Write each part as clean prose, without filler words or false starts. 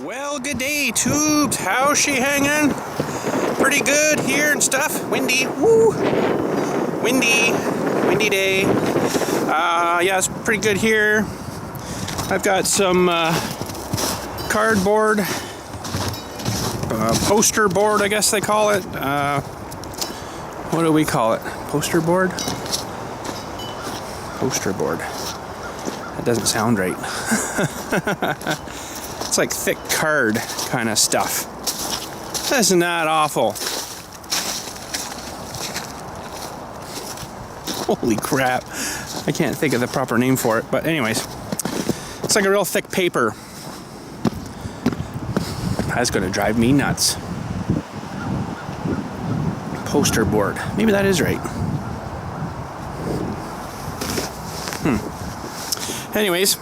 Well, good day, tubes. How's she hanging? Pretty good here and stuff. Windy. Woo! Windy day. Yeah, it's pretty good here. I've got some cardboard, poster board, I guess they call it. What do we call it? Poster board? Poster board. That doesn't sound right. It's like thick card kind of stuff. Isn't that awful? Holy crap. I can't think of the proper name for it. But anyways, it's like a real thick paper. That's going to drive me nuts. Poster board. Maybe that is right. Anyways,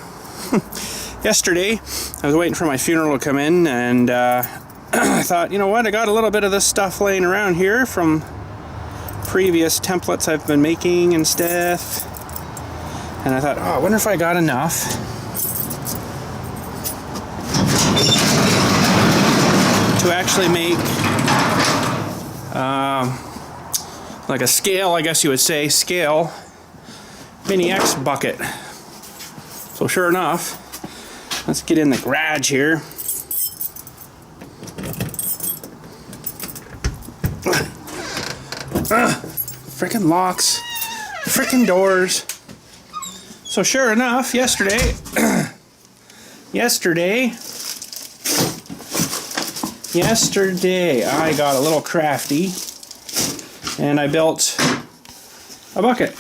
yesterday I was waiting for my funeral to come in, and I thought, you know what, I got a little bit of this stuff laying around here from previous templates I've been making and stuff, and I thought, oh, I wonder if I got enough to actually make like a scale, I guess you would say, scale mini X bucket. So sure enough, let's get in the garage here. Frickin' locks, frickin' doors. So sure enough, yesterday, I got a little crafty, and I built a bucket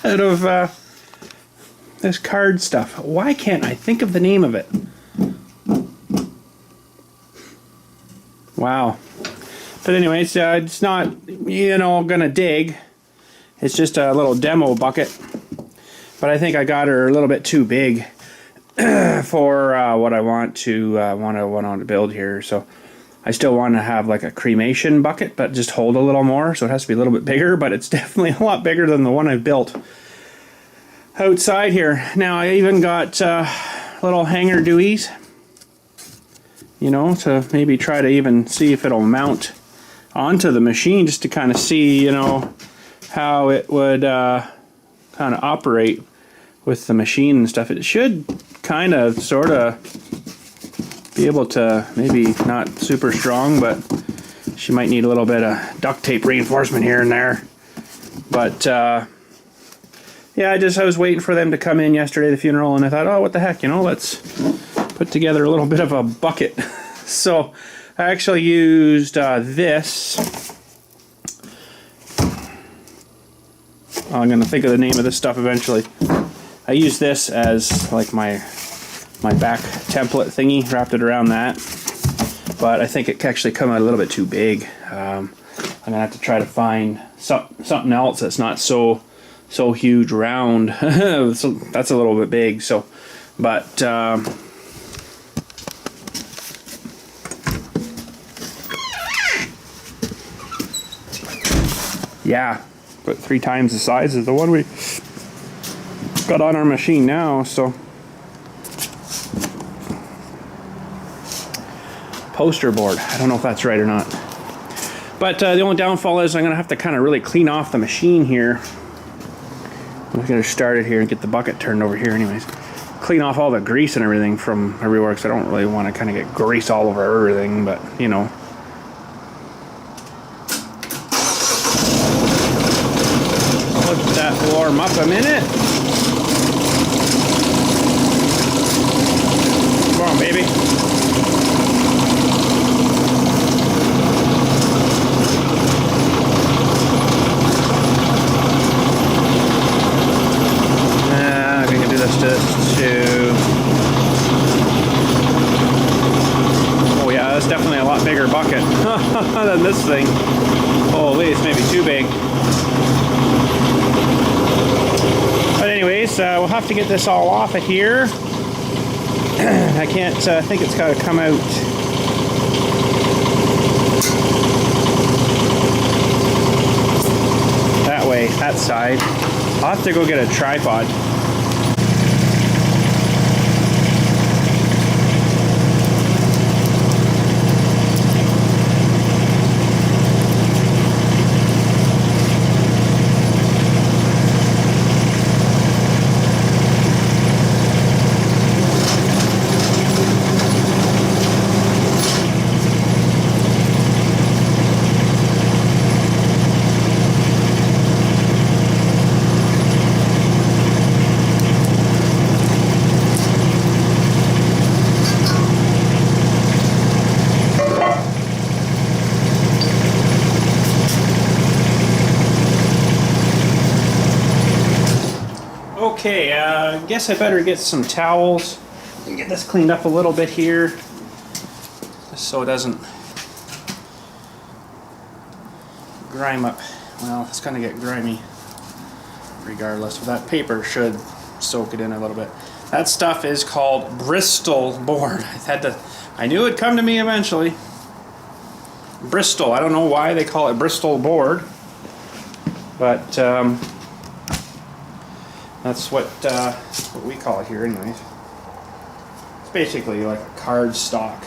out of this card stuff. Why can't I think of the name of it? Wow. But anyways, it's not, you know, gonna dig. It's just a little demo bucket. But I think I got her a little bit too big for what I want to build here. So I still want to have like a cremation bucket, but just hold a little more. So it has to be a little bit bigger, but it's definitely a lot bigger than the one I've built outside here. Now I even got little hanger dewey's, you know, to maybe try to even see if it'll mount onto the machine, just to kind of see, you know, how it would kind of operate with the machine and stuff. It should kind of sort of be able to, maybe not super strong, but she might need a little bit of duct tape reinforcement here and there. But yeah, I was waiting for them to come in yesterday, the funeral, and I thought, oh, what the heck, you know, let's put together a little bit of a bucket. So I actually used this. I'm going to think of the name of this stuff eventually. I used this as like my back template thingy, wrapped it around that. But I think it actually came out a little bit too big. I'm going to have to try to find something else that's not so huge round. So that's a little bit big. So, but yeah, but 3 times the size is the one we got on our machine now. So poster board, I don't know if that's right or not, but the only downfall is I'm gonna have to kind of really clean off the machine here. I'm gonna start it here and get the bucket turned over here anyways. Clean off all the grease and everything from everywhere, because I don't really want to kind of get grease all over everything, but you know. Let that warm up a minute. Come on, baby. We can do this to... Oh yeah, that's definitely a lot bigger bucket than this thing. Holy, it's maybe too big. But anyways, we'll have to get this all off of here. I can't, I think it's got to come out. That way, that side. I'll have to go get a tripod. Okay, I guess I better get some towels and get this cleaned up a little bit here, just so it doesn't grime up. Well, it's gonna get grimy regardless, but that paper should soak it in a little bit. That stuff is called Bristol board. I knew it'd come to me eventually. Bristol. I don't know why they call it Bristol board, but that's what we call it here, anyways. It's basically like a card stock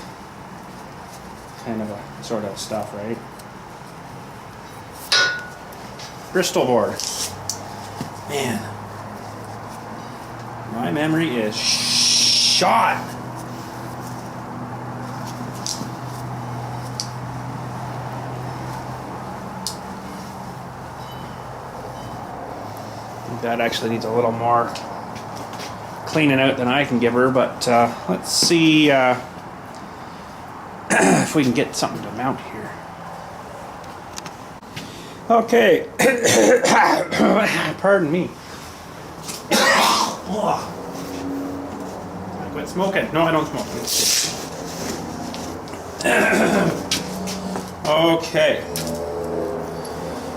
kind of a sort of stuff, right? Bristol board. Man, my memory is shot. That actually needs a little more cleaning out than I can give her, but let's see if we can get something to mount here. Okay, pardon me. I quit smoking. No, I don't smoke. Okay.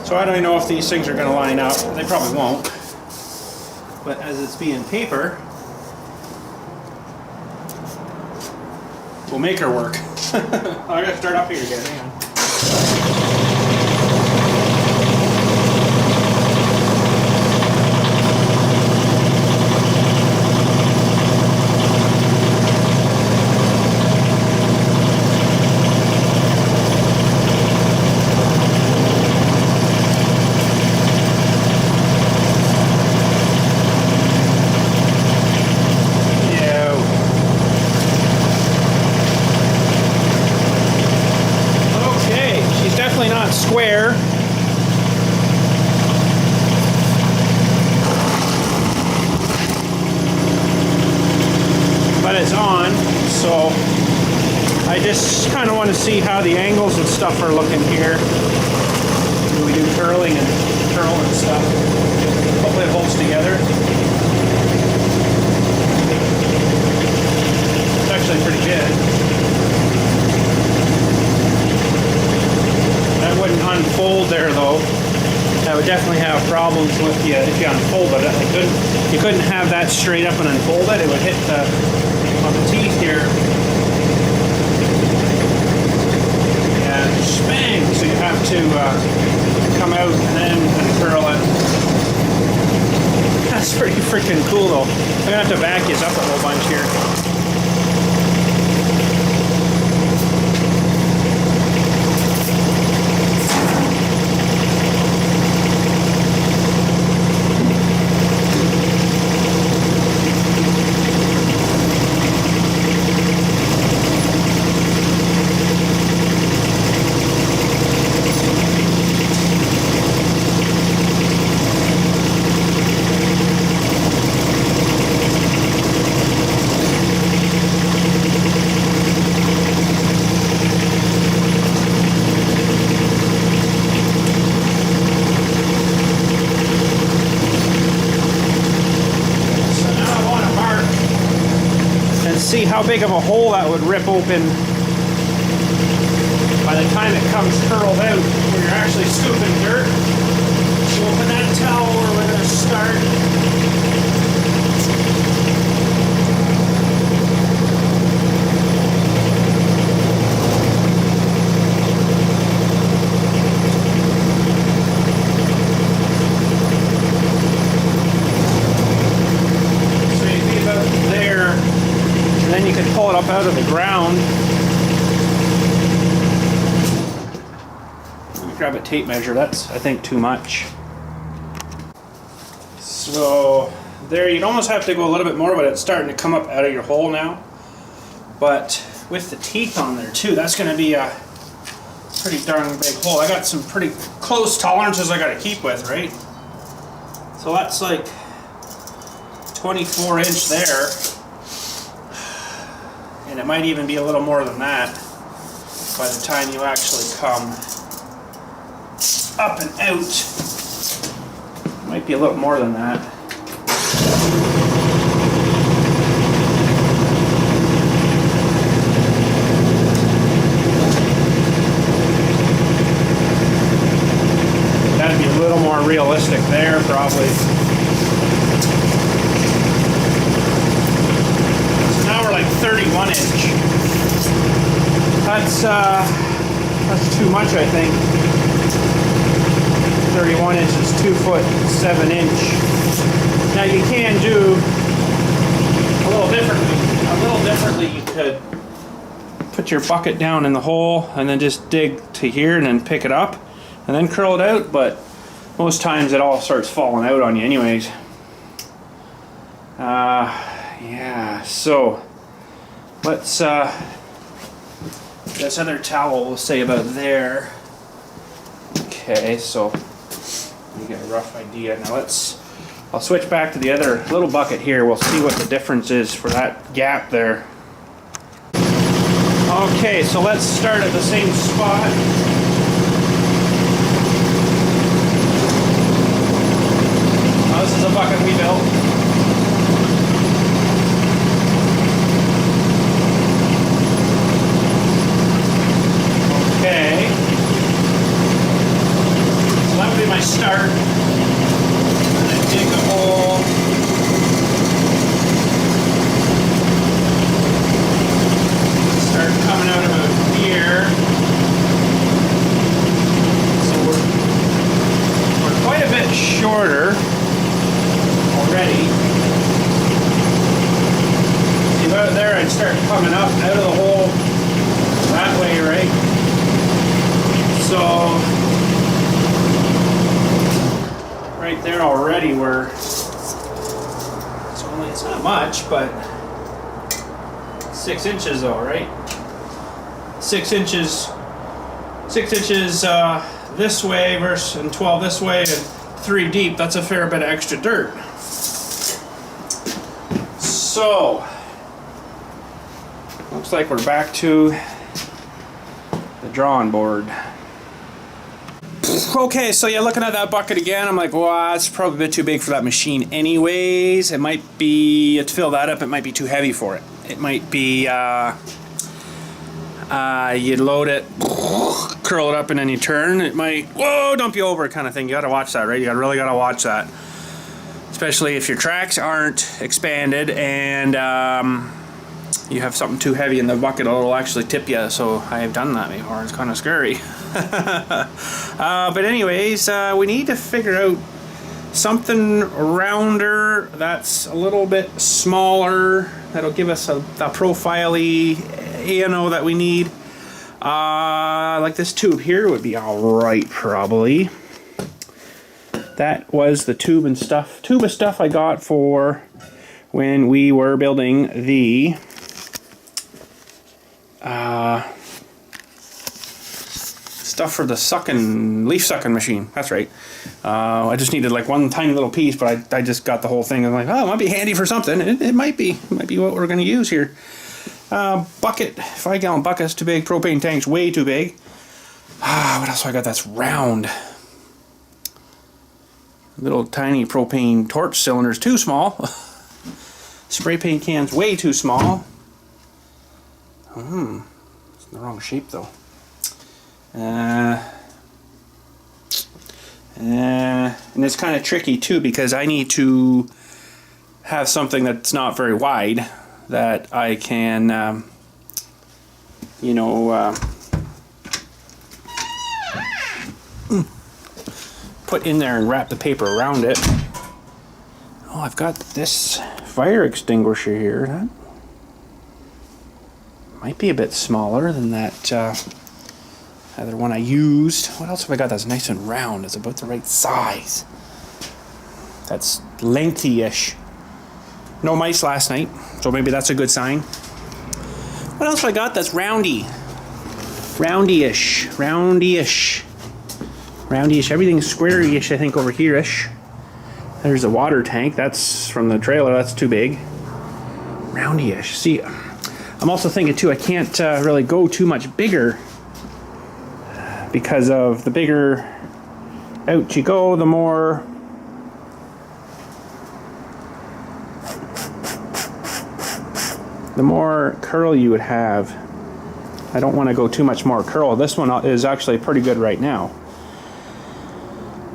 So I don't know if these things are going to line up. They probably won't. But as it's being paper, we'll make her work. I gotta start up here again. Hang on. Square. But it's on, so I just kind of want to see how the angles and stuff are looking here. We do curling and curl and stuff. Hopefully it holds together. It's actually pretty good. That wouldn't unfold there though. That would definitely have problems with you if you unfold it. You couldn't have that straight up and unfold it. It would hit on the teeth here. And bang! So you have to come out and then uncurl it. That's pretty freaking cool though. I'm gonna have to back these up a whole bunch here. See how big of a hole that would rip open by the time it comes curled out when you're actually scooping dirt. So open that towel where we're going to start. So you'd be about there. And then you can pull it up out of the ground. Let me grab a tape measure. That's, I think, too much. So there, you'd almost have to go a little bit more, but it's starting to come up out of your hole now. But with the teeth on there too, that's going to be a pretty darn big hole. I got some pretty close tolerances I got to keep with, right? So that's like 24 inch there. And it might even be a little more than that by the time you actually come up and out. It might be a little more than that. realistic there, probably. So now we're like 31 inch. That's too much, I think. 31 inches, 2 foot 7 inch. Now you can do a little differently. You could put your bucket down in the hole and then just dig to here and then pick it up and then curl it out, but most times it all starts falling out on you anyways. Yeah, so let's this other towel we'll say about there. Okay, so you get a rough idea. Now I'll switch back to the other little bucket here. We'll see what the difference is for that gap there. Okay, so let's start at the same spot. Now this is a bucket we built. Okay. So that would be my start. And then dig the hole. Start coming out about here. So we're quite a bit shorter already. See about there, I'd start coming up out of the hole that way, right? So right there already it's not much, but 6 inches though, right? 6 inches this way and 12 this way and 3 deep. That's a fair bit of extra dirt. So looks like we're back to the drawing board. Okay, so yeah, looking at that bucket again, I'm like, well, it's probably a bit too big for that machine anyways. It might be, to fill that up, it might be too heavy for it. It might be, you load it, curl it up, and then you turn. It might, whoa, dump you over kind of thing. You gotta watch that, right? You really gotta watch that. Especially if your tracks aren't expanded and you have something too heavy in the bucket, it'll actually tip you. So I have done that before. It's kind of scary. But anyways, we need to figure out something rounder that's a little bit smaller, that'll give us a profile-y, that we need. Like this tube here would be alright, probably. That was the tube of stuff I got for when we were building the stuff for the leaf sucking machine. That's right. I just needed like one tiny little piece, but I just got the whole thing. I'm like, oh, it might be handy for something. It might be. It might be what we're going to use here. Bucket, 5-gallon bucket's too big. Propane tank's way too big. What else do I got that's round? Little tiny propane torch cylinder's too small. Spray paint can's way too small. It's in the wrong shape though. And it's kind of tricky too, because I need to have something that's not very wide that I can, put in there and wrap the paper around it. Oh, I've got this fire extinguisher here. That might be a bit smaller than that other one I used. What else have I got that's nice and round? It's about the right size. That's lengthy-ish. No mice last night, so maybe that's a good sign. What else have I got that's roundy? Roundy-ish. Roundy-ish. Roundy-ish. Everything's squarey-ish, I think, over here-ish. There's a water tank. That's from the trailer. That's too big. Roundy-ish. See, I'm also thinking, too, I can't really go too much bigger, because of the bigger out you go, the more curl you would have. I don't want to go too much more curl. This one is actually pretty good right now.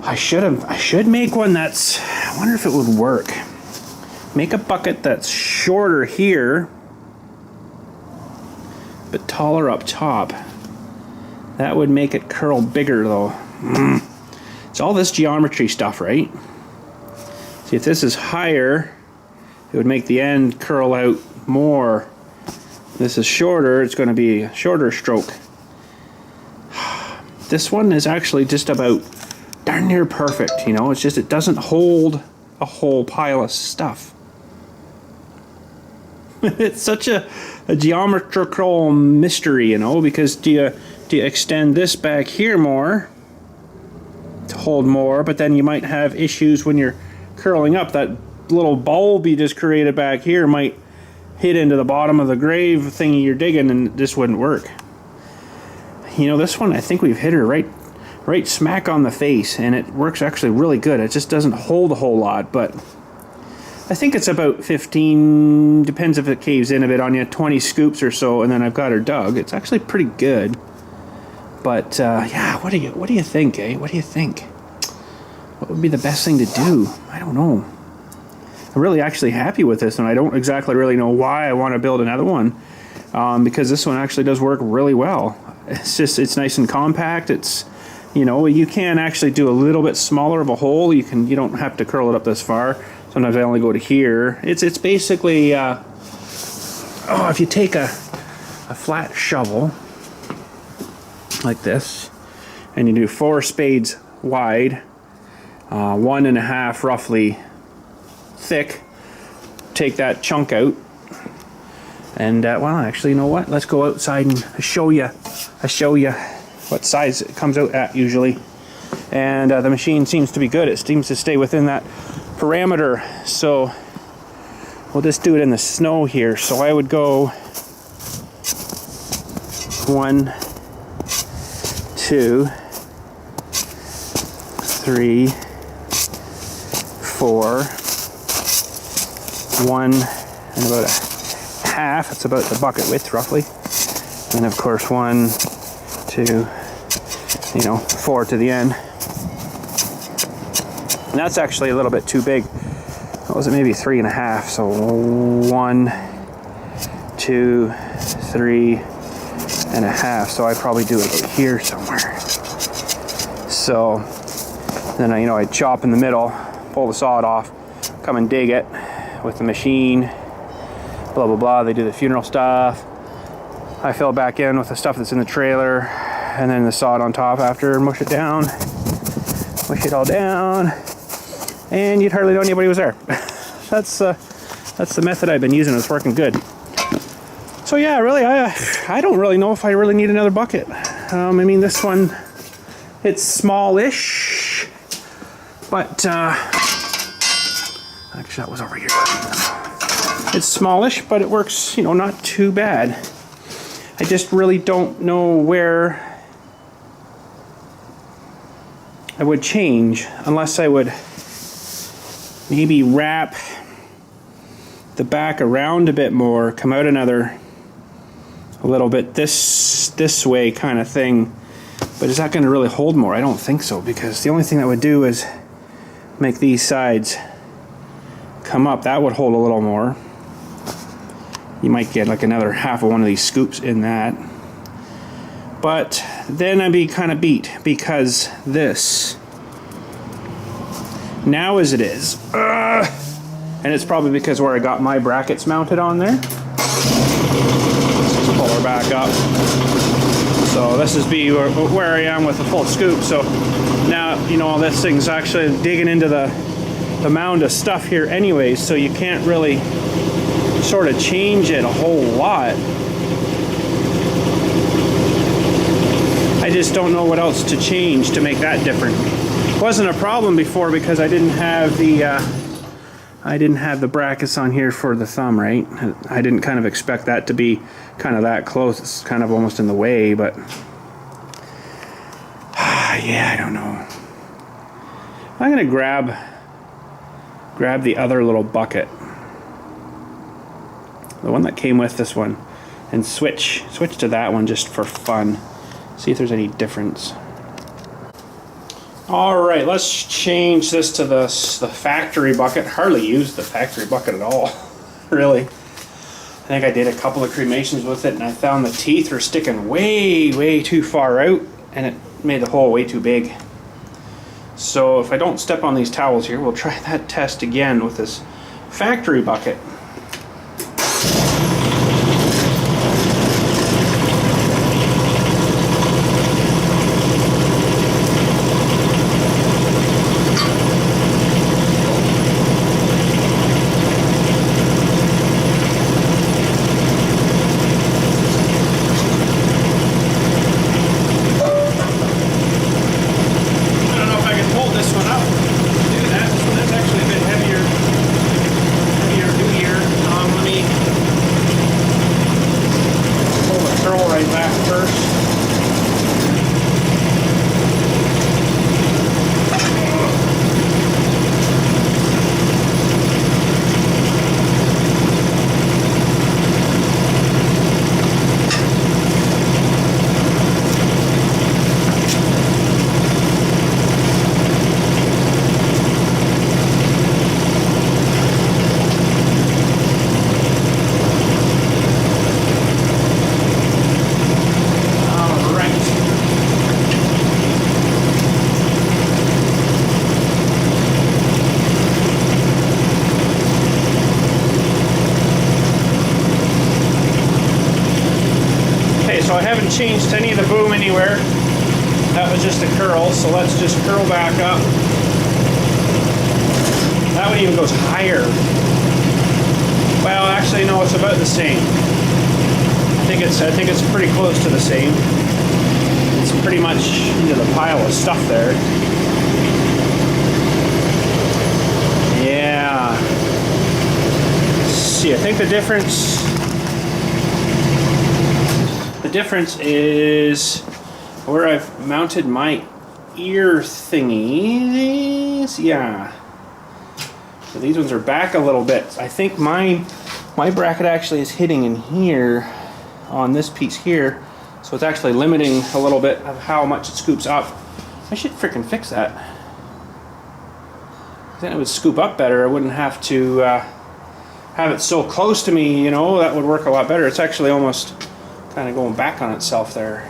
I should make one that's, I wonder if it would work. Make a bucket that's shorter here, but taller up top. That would make it curl bigger though. It's all this geometry stuff, right? See, if this is higher, it would make the end curl out more. This is shorter, it's going to be a shorter stroke. This one is actually just about darn near perfect, you know? It's just, it doesn't hold a whole pile of stuff. It's such a geometrical mystery, you know, because do you extend this back here more to hold more, but then you might have issues when you're curling up. That little bulb you just created back here might hit into the bottom of the grave thingy you're digging, and this wouldn't work. You know, this one, I think we've hit her right smack on the face, and it works actually really good. It just doesn't hold a whole lot, but I think it's about 15, depends if it caves in a bit on you, 20 scoops or so, and then I've got her dug. It's actually pretty good. But yeah, what do you think, eh? What do you think? What would be the best thing to do? I don't know. I'm really actually happy with this, and I don't exactly really know why I want to build another one, because this one actually does work really well. It's just, it's nice and compact. It's, you know, you can actually do a little bit smaller of a hole. You don't have to curl it up this far. Sometimes I only go to here. It's basically, if you take a flat shovel like this, and you do 4 spades wide, 1.5 roughly thick, take that chunk out, and well, actually, you know what? Let's go outside and show you what size it comes out at usually. And the machine seems to be good. It seems to stay within that parameter, so we'll just do it in the snow here. So I would go 1, 2, 3, 4, 1 and about a half. It's about the bucket width roughly, and of course 1, 2, 4 to the end. And that's actually a little bit too big. What was it? Maybe 3.5. So 1, 2, 3.5. So I probably do it here somewhere. So then I chop in the middle, pull the sod off, come and dig it with the machine. Blah blah blah. They do the funeral stuff. I fill it back in with the stuff that's in the trailer, and then the sod on top after, mush it down, mush it all down. And you'd hardly know anybody was there. That's the method I've been using. It's working good. So yeah, really, I don't really know if I really need another bucket. I mean, this one, it's smallish, but actually that was over here. It's smallish, but it works, not too bad. I just really don't know where I would change, unless I would maybe wrap the back around a bit more, come out a little bit this way kind of thing. But is that going to really hold more? I don't think so, because the only thing that would do is make these sides come up. That would hold a little more. You might get like another half of one of these scoops in that. But then I'd be kind of beat, because this, now as it is, and it's probably because where I got my brackets mounted on there. Let's just pull her back up. So this is where I am with the full scoop. So now, this thing's actually digging into the mound of stuff here anyways, so you can't really sort of change it a whole lot. I just don't know what else to change to make that different. Wasn't a problem before because I didn't have the brackets on here for the thumb, right? I didn't kind of expect that to be kind of that close. It's kind of almost in the way, but yeah, I don't know. I'm gonna grab the other little bucket, the one that came with this one, and switch to that one just for fun. See if there's any difference. Alright, let's change this to the factory bucket. Hardly used the factory bucket at all, really. I think I did a couple of cremations with it and I found the teeth were sticking way too far out and it made the hole way too big. So if I don't step on these towels here, we'll try that test again with this factory bucket. So I haven't changed any of the boom anywhere. That was just a curl, so let's just curl back up. That one even goes higher. Well, actually, no, it's about the same. I think it's pretty close to the same. It's pretty much into the pile of stuff there. Yeah. Let's see, I think the difference is where I've mounted my ear thingies. Yeah. So these ones are back a little bit. I think my bracket actually is hitting in here on this piece here. So it's actually limiting a little bit of how much it scoops up. I should freaking fix that. Then it would scoop up better. I wouldn't have to have it so close to me, you know, that would work a lot better. It's actually almost kind of going back on itself there.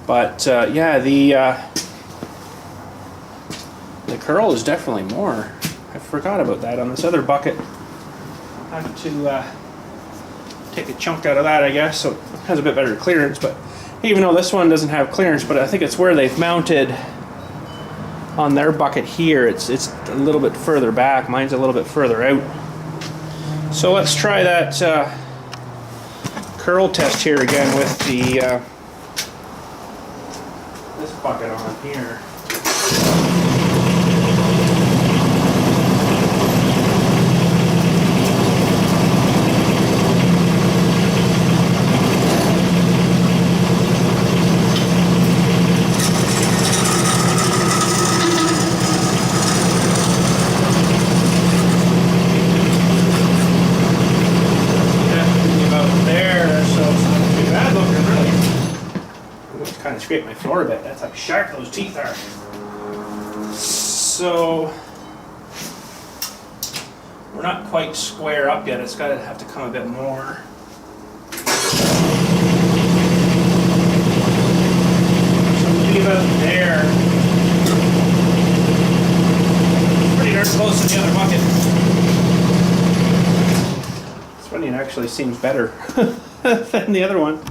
Yeah, the curl is definitely more. I forgot about that on this other bucket. I have to take a chunk out of that, I guess, so it has a bit better clearance. But even though this one doesn't have clearance, but I think it's where they've mounted on their bucket here. It's a little bit further back. Mine's a little bit further out. So let's try that curl test here again with the this bucket on here. Scrape my floor a bit. That's how sharp those teeth are. So we're not quite square up yet. It's got to have to come a bit more. So maybe about there. Pretty darn close to the other bucket. This one actually seems better than the other one.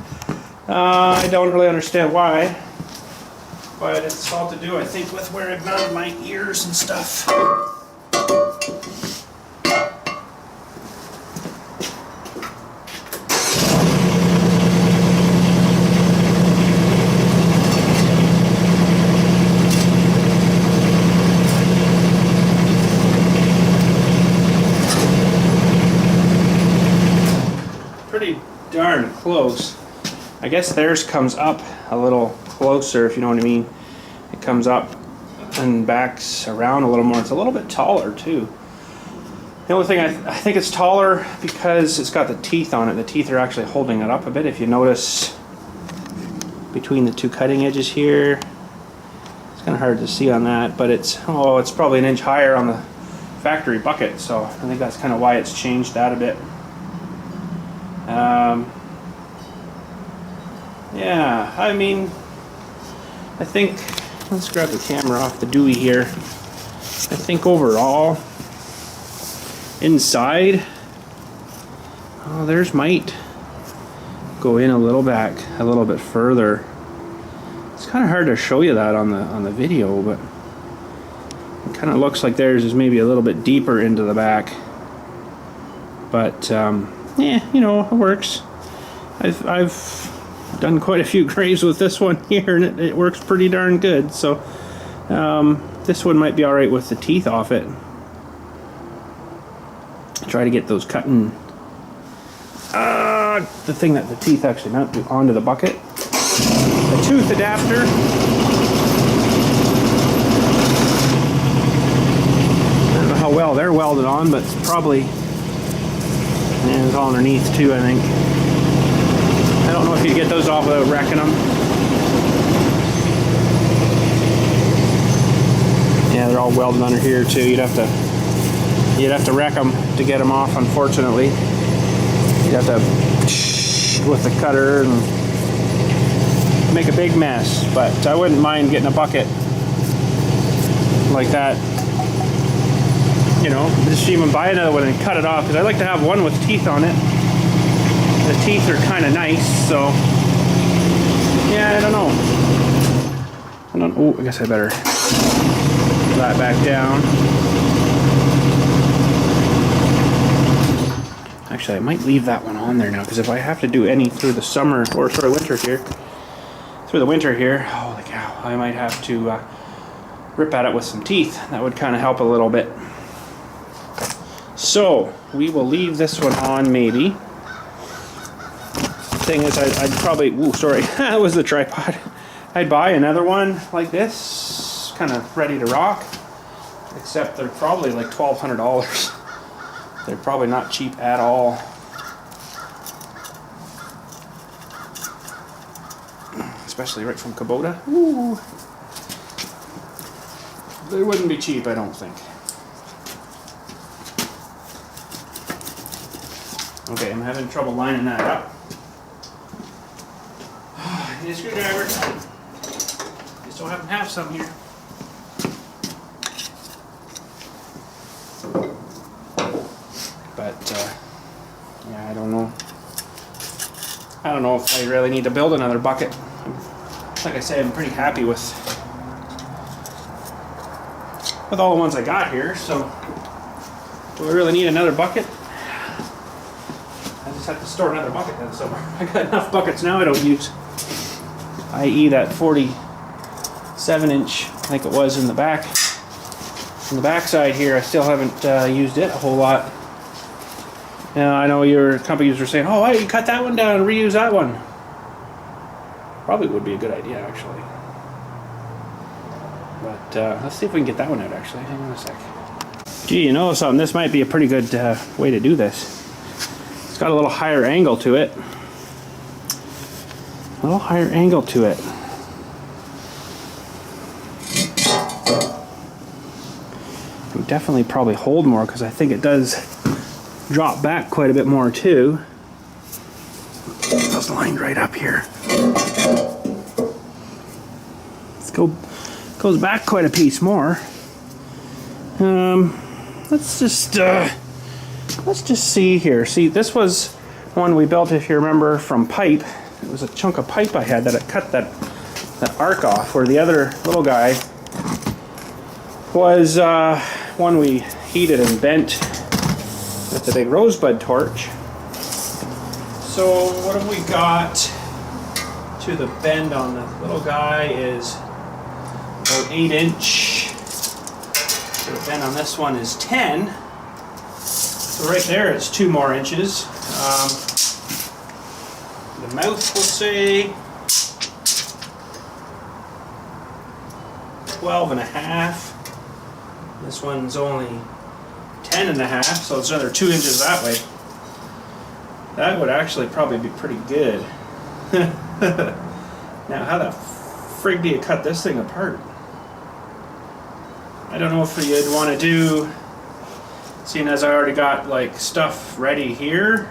I don't really understand why, but it's all to do, I think, with where I've mounted my ears and stuff. Pretty darn close. I guess theirs comes up a little closer, if you know what I mean. It comes up and backs around a little more. It's a little bit taller too. The only thing, I think it's taller because it's got the teeth on it. The teeth are actually holding it up a bit. If you notice between the two cutting edges here, kind of hard to see on that, but it's probably an inch higher on the factory bucket, so I think that's kind of why it's changed that a bit. Yeah, I mean, I think, let's grab the camera off the Dewey here. I think overall, inside, oh, there's might go in a little bit further. It's kind of hard to show you that on the video, but it kind of looks like theirs is maybe a little bit deeper into the back. But yeah, you know, it works. I've done quite a few graves with this one here, and it works pretty darn good. So this one might be all right with the teeth off it. Try to get those cutting. The thing that the teeth actually mount to onto the bucket. The tooth adapter. I don't know how well they're welded on, but it's probably, and it's all underneath too, I think. I don't know if you get those off without wrecking them. Yeah, they're all welded under here too. You'd have to wreck them to get them off, unfortunately. You'd have to with the cutter and make a big mess, but I wouldn't mind getting a bucket like that, you know, just even buy another one and cut it off, because I like to have one with teeth on it. The teeth are kind of nice, so yeah, I don't know. Oh, I guess I better put that back down. Actually, I might leave that one on there now, because if I have to do any through the summer, or sort of winter here, holy cow, I might have to rip at it with some teeth. That would kind of help a little bit. So we will leave this one on, maybe. Thing is, I'd probably, ooh, sorry, that was the tripod. I'd buy another one like this, kind of ready to rock, except they're probably like $1,200. They're probably not cheap at all. Especially right from Kubota. Ooh. They wouldn't be cheap, I don't think. Okay, I'm having trouble lining that up. Need a screwdriver. Just don't happen to have some here. But yeah, I don't know. I don't know if I really need to build another bucket. Like I say, I'm pretty happy with all the ones I got here. So, do I really need another bucket? I just have to store another bucket then somewhere. I got enough buckets now I don't use. I.e. that 47-inch, I think it was in the back. On the back side here, I still haven't used it a whole lot. Now, I know your companies are saying, oh, why don't you cut that one down and reuse that one? Probably would be a good idea, actually. But let's see if we can get that one out, actually. Hang on a sec. Gee, you know something? This might be a pretty good way to do this. It's got a little higher angle to it. A little higher angle to it. It would definitely probably hold more, because I think it does drop back quite a bit more too. It's lined right up here. Goes back quite a piece more. Let's just see here. See, this was one we built, if you remember, from pipe. It was a chunk of pipe I had that it cut that arc off, where the other little guy was one we heated and bent with the big rosebud torch. So what have we got to the bend on the little guy is about 8-inch. So the bend on this one is 10. So right there it's 2 more inches. The mouth will say 12.5. This one's only 10.5, so it's another 2 inches that way. That would actually probably be pretty good. Now, how the frig do you cut this thing apart? I don't know if you'd want to do, seeing as I already got like stuff ready here.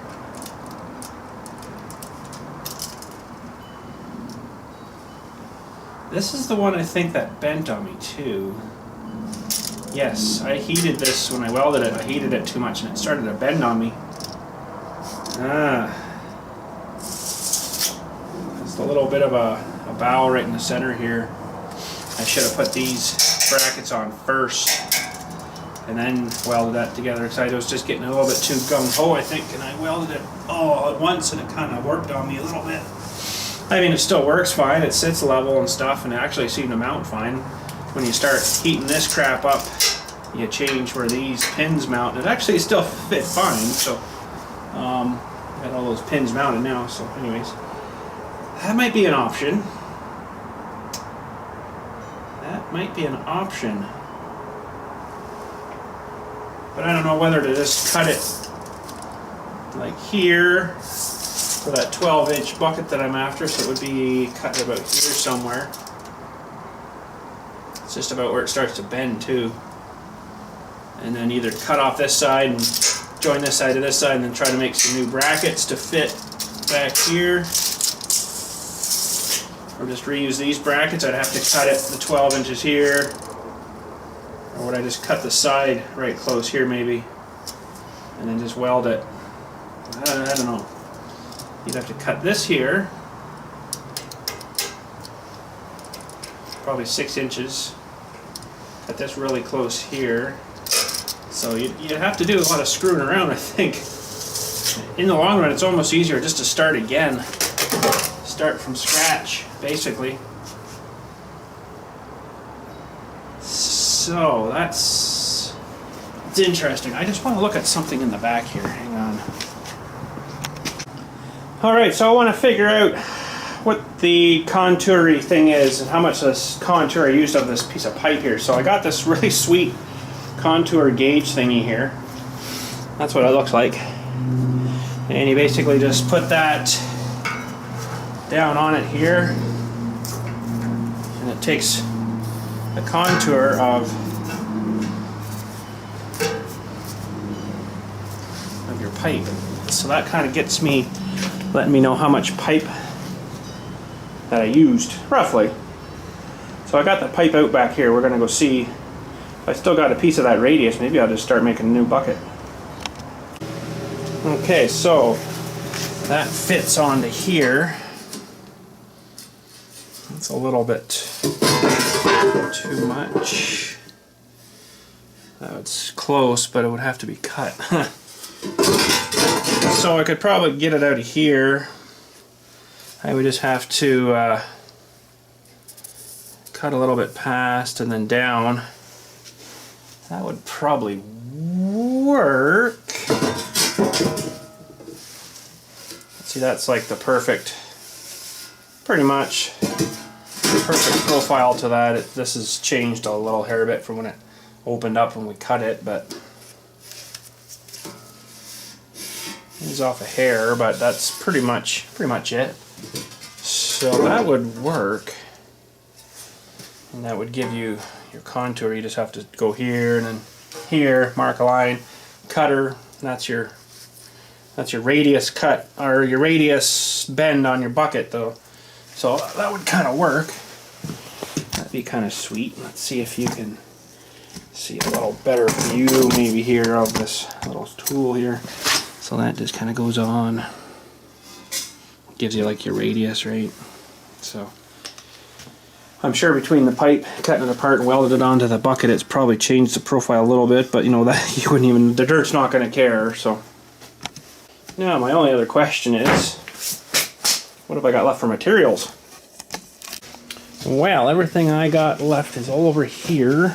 This is the one I think that bent on me too. Yes, I heated this when I welded it. I heated it too much and it started to bend on me. Just a little bit of a bow right in the center here. I should have put these brackets on first and then welded that together because I was just getting a little bit too gung-ho, I think, and I welded it all at once and it kind of worked on me a little bit. I mean, it still works fine. It sits level and stuff, and it actually seemed to mount fine. When you start heating this crap up, you change where these pins mount. It actually still fit fine, so got all those pins mounted now. So, anyways, that might be an option. That might be an option, but I don't know whether to just cut it like here for that 12-inch bucket that I'm after, so it would be cut about here somewhere. It's just about where it starts to bend too. And then either cut off this side and join this side to this side and then try to make some new brackets to fit back here. Or just reuse these brackets. I'd have to cut it the 12 inches here. Or would I just cut the side right close here maybe? And then just weld it. I don't know. You'd have to cut this here. Probably 6 inches. Cut this really close here. So you'd have to do a lot of screwing around, I think. In the long run, it's almost easier just to start again. Start from scratch, basically. So it's interesting. I just want to look at something in the back here. Hang on. Alright, so I want to figure out what the contour thing is and how much this contour I used of this piece of pipe here. So I got this really sweet contour gauge thingy here. That's what it looks like. And you basically just put that down on it here, and it takes the contour of your pipe. So that kind of gets me, letting me know how much pipe that I used, roughly. So I got the pipe out back here. We're going to go see if I still got a piece of that radius. Maybe I'll just start making a new bucket. Okay, so that fits onto here. That's a little bit too much. It's close, but it would have to be cut. So I could probably get it out of here. I would just have to cut a little bit past and then down. That would probably work. See, that's like the perfect, pretty much perfect profile to that. This has changed a little hair bit from when it opened up when we cut it, but it's off a hair, but that's pretty much it. So that would work, and that would give you your contour. You just have to go here and then here, mark a line, cutter. That's your radius cut, or your radius bend on your bucket, though. So that would kind of work. That'd be kind of sweet. Let's see if you can see a little better view maybe here of this little tool here. So that just kind of goes on. Gives you like your radius, right? So I'm sure between the pipe, cutting it apart and welded it onto the bucket, it's probably changed the profile a little bit, but you know, that you wouldn't even, the dirt's not going to care. So now my only other question is, what have I got left for materials? Well, everything I got left is all over here.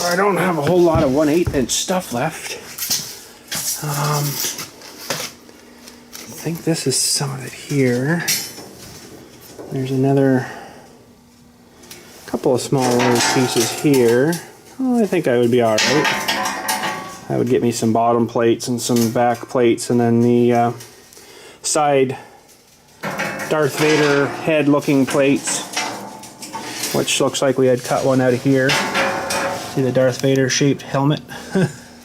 I don't have a whole lot of 1/8 inch stuff left. I think this is some of it here. There's another couple of smaller pieces here. Oh, I think I would be alright. That would get me some bottom plates and some back plates, and then the side Darth Vader head looking plates, which looks like we had cut one out of here. See the Darth Vader shaped helmet?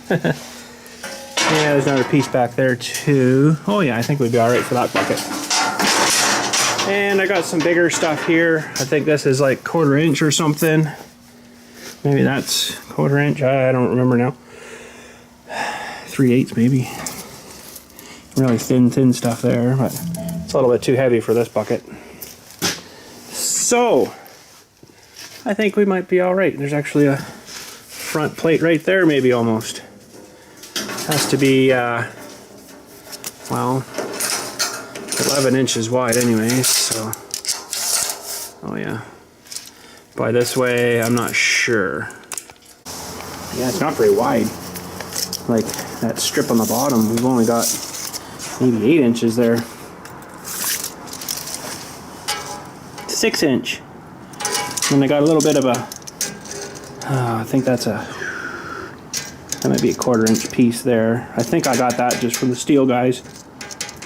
Yeah, there's another piece back there too. Oh yeah, I think we'd be alright for that bucket. And I got some bigger stuff here. I think this is like 1/4 inch or something. Maybe that's 1/4 inch. I don't remember now. 3/8 maybe. Really thin stuff there, but it's a little bit too heavy for this bucket. So, I think we might be alright. There's actually a front plate right there, maybe almost. Has to be, well, 11 inches wide anyways, so. Oh yeah. By this way, I'm not sure. Yeah, it's not very wide. Like that strip on the bottom, we've only got maybe 8 inches there. 6 inch. And I got a little bit of a, I think that might be a 1/4 inch piece there. I think I got that just from the steel guys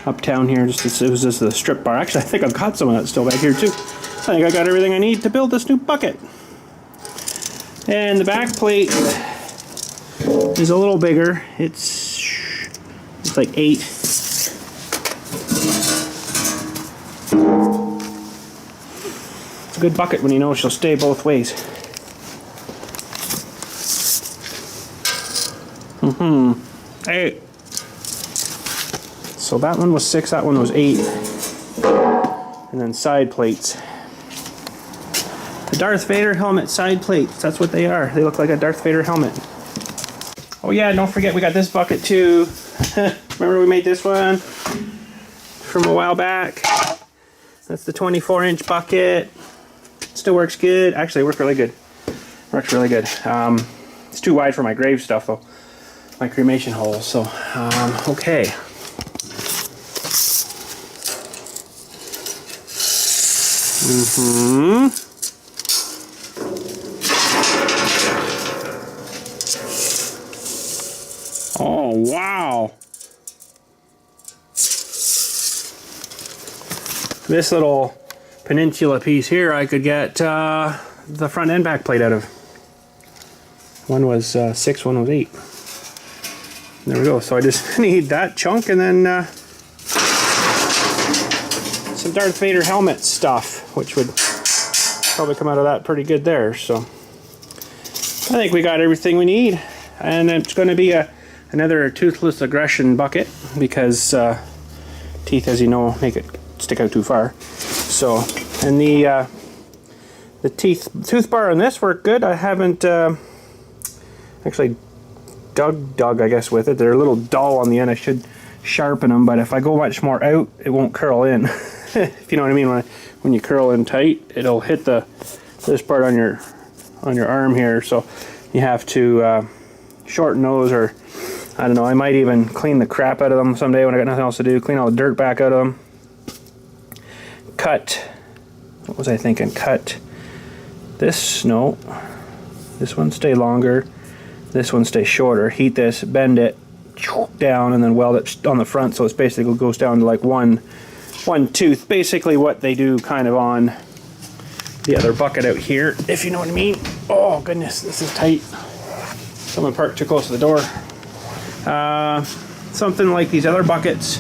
uptown here. It was just the strip bar. Actually, I think I've got some of that still back here too. I think I got everything I need to build this new bucket. And the back plate is a little bigger. It's like 8. It's a good bucket when you know she'll stay both ways. Hey. So that one was 6, that one was 8. And then side plates. The Darth Vader helmet side plates, that's what they are. They look like a Darth Vader helmet. Oh yeah, don't forget we got this bucket too. Remember we made this one from a while back? That's the 24-inch bucket. Still works good. Actually, it worked really good. Works really good. It's too wide for my grave stuff though. My cremation hole, so, okay. Oh, wow. This little peninsula piece here, I could get the front and back plate out of. One was 6, one was 8. There we go. So I just need that chunk and then some Darth Vader helmet stuff, which would probably come out of that pretty good there. So I think we got everything we need, and it's going to be another toothless aggression bucket because teeth, as you know, make it stick out too far. So, and the tooth bar on this worked good. I haven't actually dug I guess with it. They're a little dull on the end. I should sharpen them, but if I go much more out, it won't curl in. If you know what I mean. When you curl in tight, it'll hit this part on your arm here. So you have to shorten those, or I don't know. I might even clean the crap out of them someday when I got nothing else to do. Clean all the dirt back out of them. Cut. What was I thinking? Cut this. No. This one stay longer. This one stay shorter. Heat this, bend it down, and then weld it on the front, so it basically goes down to like one tooth. Basically what they do kind of on the other bucket out here, if you know what I mean. Oh goodness, this is tight. Someone parked too close to the door. Something like these other buckets,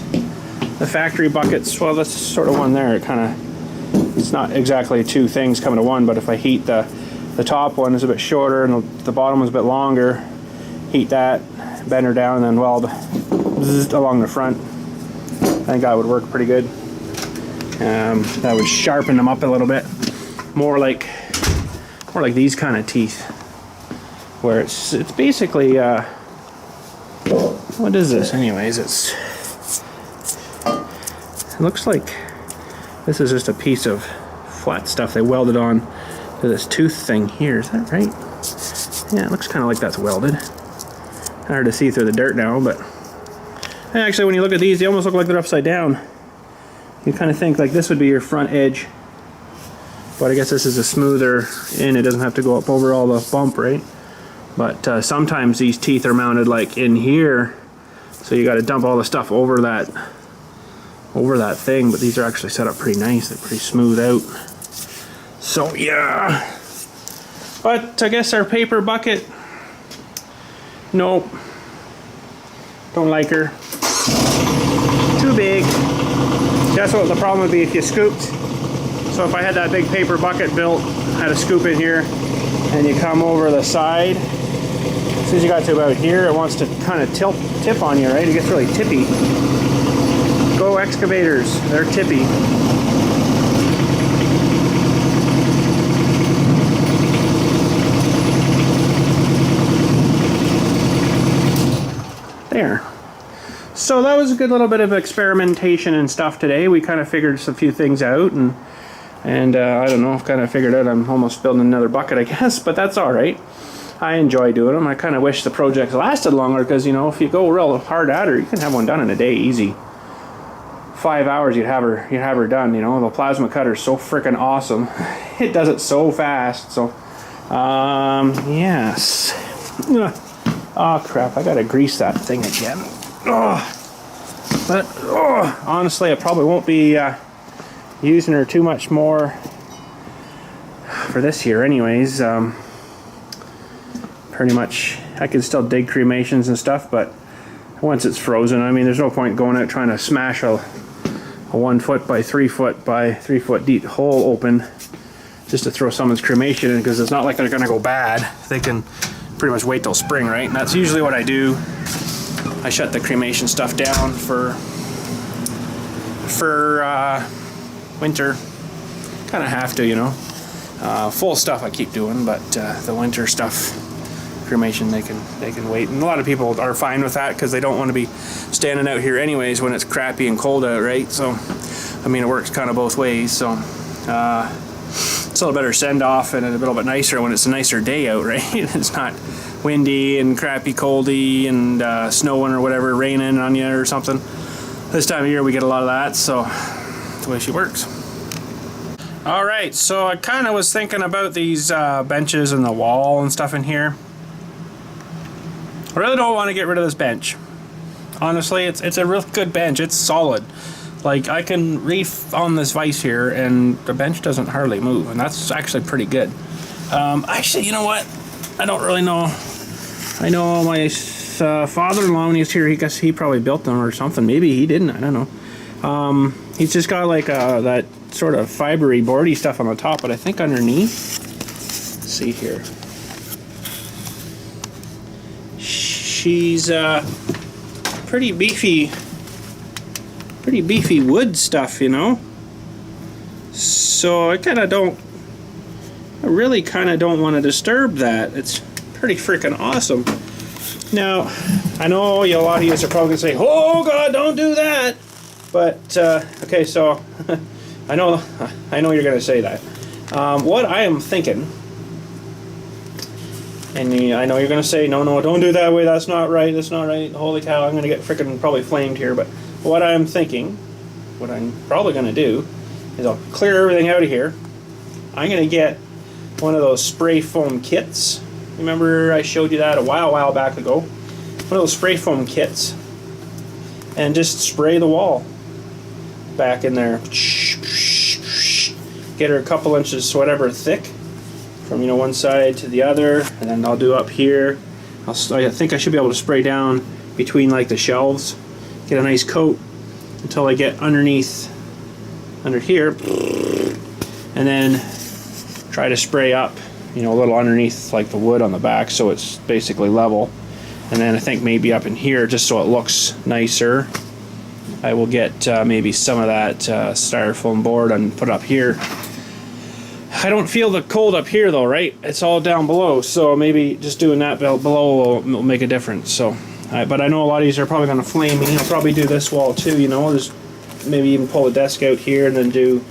the factory buckets. Well, that's sort of one there. It's not exactly two things coming to one, but if I heat the top one is a bit shorter and the bottom is a bit longer, heat that, bend her down, and then weld along the front. I think that would work pretty good. That would sharpen them up a little bit, more like these kind of teeth, where it's basically what is this anyways? It looks like this is just a piece of flat stuff they welded on to this tooth thing here. Is that right? Yeah, it looks kind of like that's welded. Hard to see through the dirt now, but actually when you look at these, they almost look like they're upside down. You kind of think like this would be your front edge, but I guess this is a smoother in. It doesn't have to go up over all the bump, right? But sometimes these teeth are mounted like in here, so you got to dump all the stuff over that thing. But these are actually set up pretty nice. They're pretty smooth out. So yeah, But I guess our paper bucket, nope, don't like her. Too big. That's what the problem would be if you scooped. So if I had that big paper bucket built, I had a scoop in here, and you come over the side, as soon as you got to about here, it wants to kind of tip on you, right? It gets really tippy. Go excavators, they're tippy. There. So that was a good little bit of experimentation and stuff today. We kind of figured a few things out, and I don't know, kind of figured out I'm almost building another bucket, I guess, but that's all right. I enjoy doing them. I kind of wish the project lasted longer because, you know, if you go real hard at her, you can have one done in a day, easy. 5 hours, you'd have her done. You know, the plasma cutter is so freaking awesome. It does it so fast. So, yes. Oh crap! I gotta grease that thing again. But honestly, I probably won't be using her too much more for this year anyways. Pretty much I can still dig cremations and stuff, but once it's frozen, I mean, there's no point going out trying to smash a 1 foot by 3 foot by 3 foot deep hole open just to throw someone's cremation in, because it's not like they're gonna go bad. They can pretty much wait till spring, right? And that's usually what I do. I shut the cremation stuff down for winter. Kind of have to, you know. Full stuff I keep doing, but the winter stuff, cremation, they can wait. And a lot of people are fine with that because they don't want to be standing out here anyways when it's crappy and cold out, right? So, I mean, it works kind of both ways. So, it's a little better send off and a little bit nicer when it's a nicer day out, right? It's not windy and crappy, coldy, and snowing or whatever, raining on you or something. This time of year we get a lot of that, so that's the way she works. All right, so I kind of was thinking about these benches and the wall and stuff in here. I really don't want to get rid of this bench. Honestly, it's a real good bench. It's solid. Like, I can reef on this vise here and the bench doesn't hardly move, and that's actually pretty good. Actually, you know what? I don't really know. I know my father-in-law, when he was here, he probably built them or something. Maybe he didn't, I don't know. He's just got like that sort of fibery, boardy stuff on the top, but I think underneath, let's see here. She's pretty beefy wood stuff, you know. So I really kind of don't want to disturb that. It's pretty freaking awesome. Now, I know a lot of you are probably gonna say, "Oh God, don't do that." But okay, so I know you're gonna say that. What I am thinking, and I know you're gonna say, "No, don't do that way. That's not right. That's not right." Holy cow, I'm gonna get freaking probably flamed here. But what I'm thinking, what I'm probably gonna do, is I'll clear everything out of here. I'm gonna get one of those spray foam kits. Remember I showed you that a while back ago? One of those spray foam kits, and just spray the wall back in there. Get her a couple inches, whatever, thick from one side to the other, and then I'll do up here. I think I should be able to spray down between like the shelves, get a nice coat until I get under here, and then try to spray up, a little underneath like the wood on the back, so it's basically level. And then I think maybe up in here, just so it looks nicer, I will get maybe some of that styrofoam board and put up here. I don't feel the cold up here though, right? It's all down below, so maybe just doing that below will make a difference. So, but I know a lot of these are probably going to flame me. I'll probably do this wall too, just maybe even pull the desk out here and then do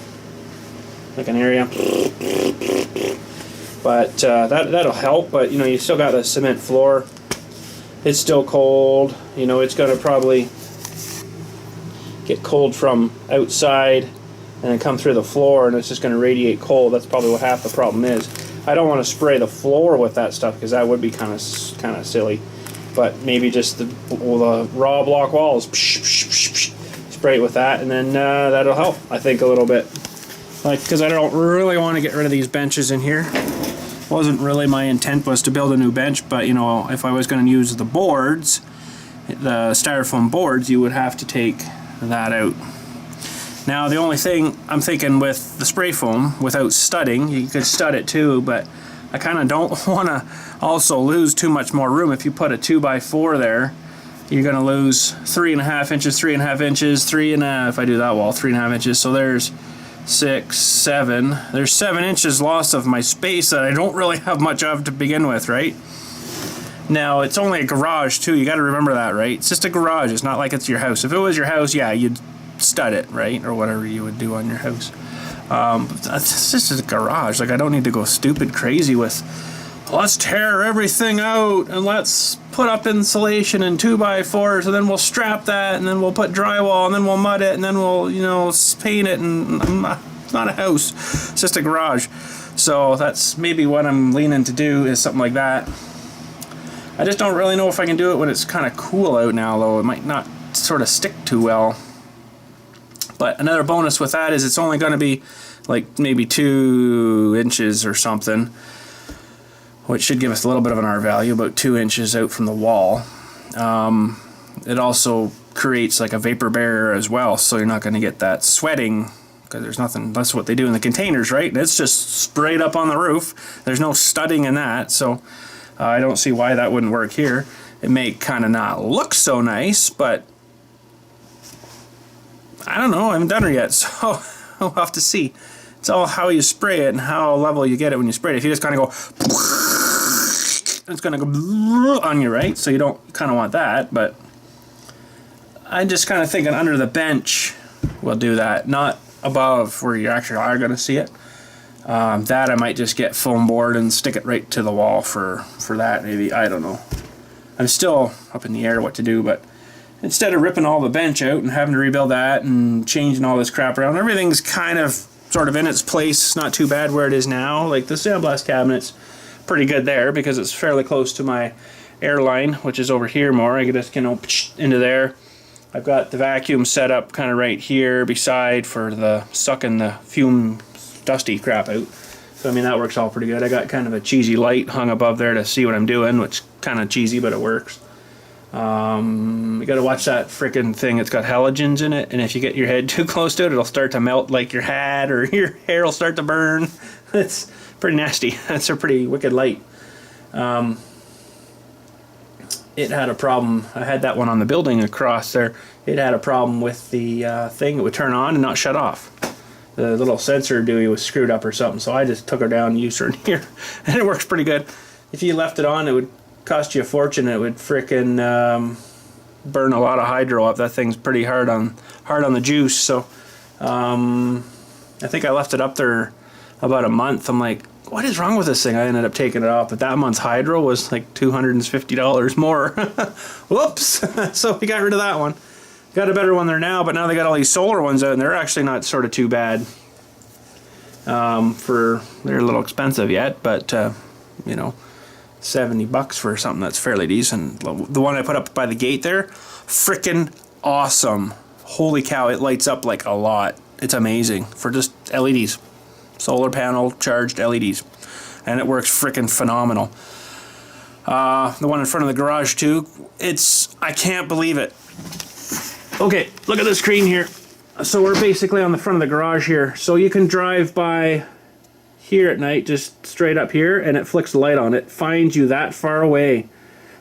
like an area. But that'll help. But you still got the cement floor. It's still cold. It's going to probably get cold from outside and then come through the floor, and it's just going to radiate cold. That's probably what half the problem is. I don't want to spray the floor with that stuff because that would be kind of silly. But maybe just the raw block walls, spray it with that, and then that'll help, I think, a little bit. Because I don't really want to get rid of these benches in here. wasn't really my intent was to build a new bench, but you know, if I was going to use the boards, the styrofoam boards, you would have to take that out. Now the only thing I'm thinking with the spray foam, without studding, you could stud it too, but I kind of don't want to also lose too much more room. If you put a 2x4 there, you're going to lose 3.5 inches, 3.5 inches, if I do that wall, 3.5 inches. So there's 6, 7. There's 7 inches loss of my space that I don't really have much of to begin with, right? Now, it's only a garage too. You got to remember that, right? It's just a garage. It's not like it's your house. If it was your house, yeah, you'd stud it, right? Or whatever you would do on your house. It's just a garage. Like, I don't need to go stupid crazy with, let's tear everything out and let's put up insulation and 2x4s and then we'll strap that and then we'll put drywall and then we'll mud it and then we'll, you know, paint it. And it's not a house, it's just a garage. So that's maybe what I'm leaning to do, is something like that. I just don't really know if I can do it when it's kind of cool out now, though. It might not sort of stick too well. But another bonus with that is it's only going to be like maybe 2 inches or something, which should give us a little bit of an R value, about 2 inches out from the wall. It also creates like a vapor barrier as well, so you're not going to get that sweating, because there's nothing. That's what they do in the containers, right? And it's just sprayed up on the roof. There's no studding in that, so I don't see why that wouldn't work here. It may kind of not look so nice, but I don't know. I haven't done it yet, so we'll have to see. It's all how you spray it and how level you get it when you spray it. If you just kind of go, it's going to go on you, right? So you don't kind of want that, but I'm just kind of thinking under the bench we'll do that, not above where you actually are going to see it. That I might just get foam board and stick it right to the wall for that, maybe. I don't know. I'm still up in the air what to do, but instead of ripping all the bench out and having to rebuild that and changing all this crap around, everything's kind of sort of in its place. Not too bad where it is now. Like the sandblast cabinet's pretty good there because it's fairly close to my air line, which is over here more. I can just, you know, into there. I've got the vacuum set up kind of right here beside for the sucking the fume dusty crap out. So I mean, that works all pretty good. I got kind of a cheesy light hung above there to see what I'm doing, which kind of cheesy, but it works. You gotta watch that frickin' thing. It's got halogens in it, and if you get your head too close to it, it'll start to melt like your hat, or your hair will start to burn. It's pretty nasty. That's a pretty wicked light. It had a problem. I had that one on the building across there. It had a problem with the thing. It would turn on and not shut off. The little sensor dewey was screwed up or something, so I just took her down and used her in here, and it works pretty good. If you left it on, it would cost you a fortune. It would frickin' burn a lot of hydro up. That thing's pretty hard on the juice. So I think I left it up there about a month. I'm like, what is wrong with this thing? I ended up taking it off, but that month's hydro was like $250 more. Whoops. So we got rid of that one. Got a better one there now, but now they got all these solar ones out, and they're actually not sort of too bad. They're a little expensive yet, but you know, $70 for something that's fairly decent. The one I put up by the gate there, frickin' awesome. Holy cow, it lights up like a lot. It's amazing for just LEDs. Solar panel charged LEDs. And it works frickin' phenomenal. The one in front of the garage too, I can't believe it. Okay, look at the screen here. So we're basically on the front of the garage here. So you can drive by here at night, just straight up here, and it flicks the light on. It finds you that far away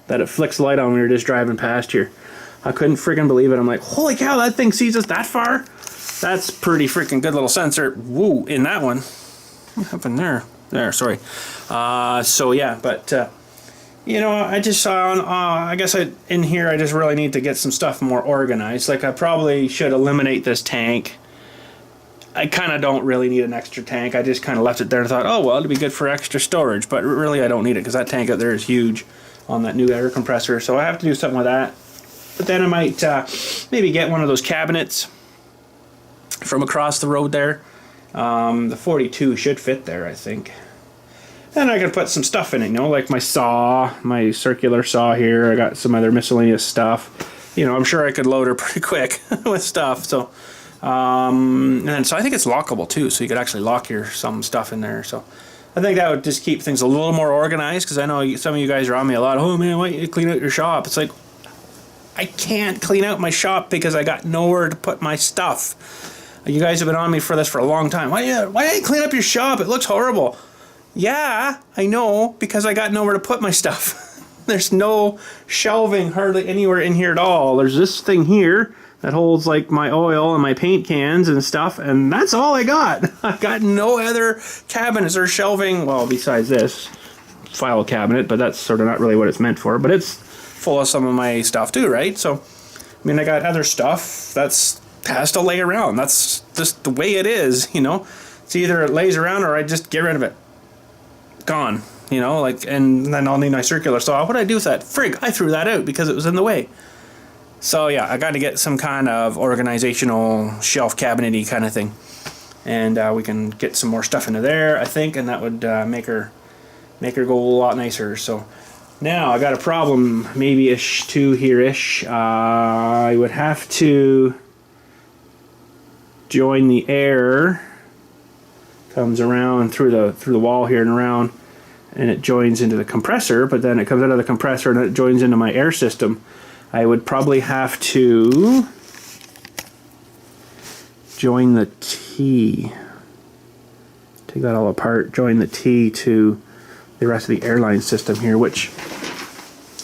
that it flicks the light on when you're just driving past here. I couldn't freaking believe it. I'm like, holy cow, that thing sees us that far? That's pretty freaking good little sensor. Woo, in that one. What happened there? There, sorry. So yeah, but you know, I just I guess in here I just really need to get some stuff more organized. Like, I probably should eliminate this tank. I kind of don't really need an extra tank. I just kind of left it there and thought, oh well, it'd be good for extra storage. But really I don't need it, because that tank out there is huge on that new air compressor. So I have to do something with that. But then I might maybe get one of those cabinets from across the road there. The 42 should fit there, I think. And I can put some stuff in it, you know, like my saw, my circular saw here. I got some other miscellaneous stuff. You know, I'm sure I could load her pretty quick with stuff. So, and so I think it's lockable too, so you could actually lock some stuff in there. So I think that would just keep things a little more organized, because I know some of you guys are on me a lot. Oh man, why don't you clean out your shop? It's like, I can't clean out my shop because I got nowhere to put my stuff. You guys have been on me for this for a long time. Why don't you clean up your shop? It looks horrible. Yeah, I know, because I got nowhere to put my stuff. There's no shelving hardly anywhere in here at all. There's this thing here that holds like my oil and my paint cans and stuff, and that's all I got. I got no other cabinets or shelving, well, besides this file cabinet, but that's sort of not really what it's meant for, but it's full of some of my stuff too, right? So, I mean, I got other stuff that's has to lay around. That's just the way it is, you know? It's either it lays around or I just get rid of it. Gone, you know, like, and then I'll need my circular saw. What did I do with that? Frig, I threw that out because it was in the way. So yeah, I got to get some kind of organizational shelf cabinet-y kind of thing, and we can get some more stuff into there, I think, and that would make her go a lot nicer. So now I got a problem, maybe ish two here ish. I would have to join the air. Comes around through the wall here and around, and it joins into the compressor, but then it comes out of the compressor and it joins into my air system. I would probably have to join the T. Take that all apart, join the T to the rest of the airline system here, which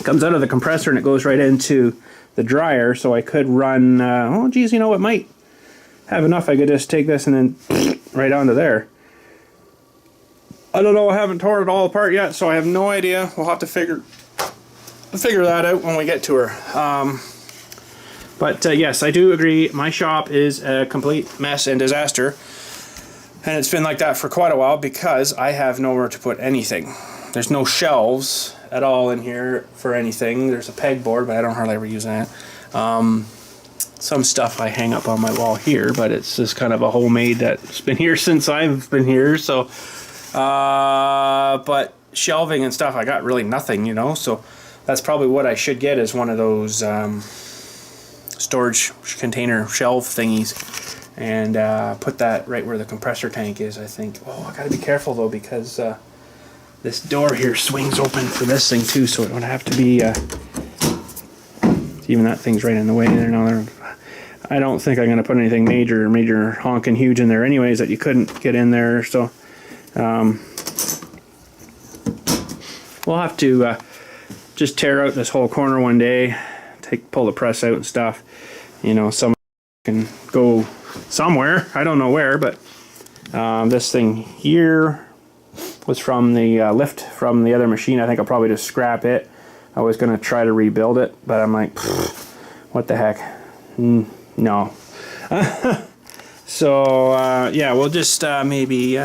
comes out of the compressor and it goes right into the dryer, so I could run, oh geez, you know, it might have enough. I could just take this and then right onto there. I don't know, I haven't torn it all apart yet, so I have no idea. We'll have to figure that out when we get to her. But yes, I do agree, my shop is a complete mess and disaster, and it's been like that for quite a while because I have nowhere to put anything. There's no shelves at all in here for anything. There's a pegboard, but I don't hardly ever use that. Some stuff I hang up on my wall here, but it's just kind of a homemade that's been here since I've been here, so but shelving and stuff, I got really nothing, you know, so that's probably what I should get, is one of those storage container shelf thingies, and put that right where the compressor tank is, I think. Oh, I gotta be careful though, because this door here swings open for this thing too, so it would have to be even that thing's right in the way there now. I don't think I'm going to put anything major honking huge in there anyways that you couldn't get in there, so we'll have to just tear out this whole corner one day, pull the press out and stuff, you know, some can go somewhere, I don't know where, but this thing here was from the lift from the other machine. I think I'll probably just scrap it. I was going to try to rebuild it, but I'm like, what the heck, no. So yeah, we'll just maybe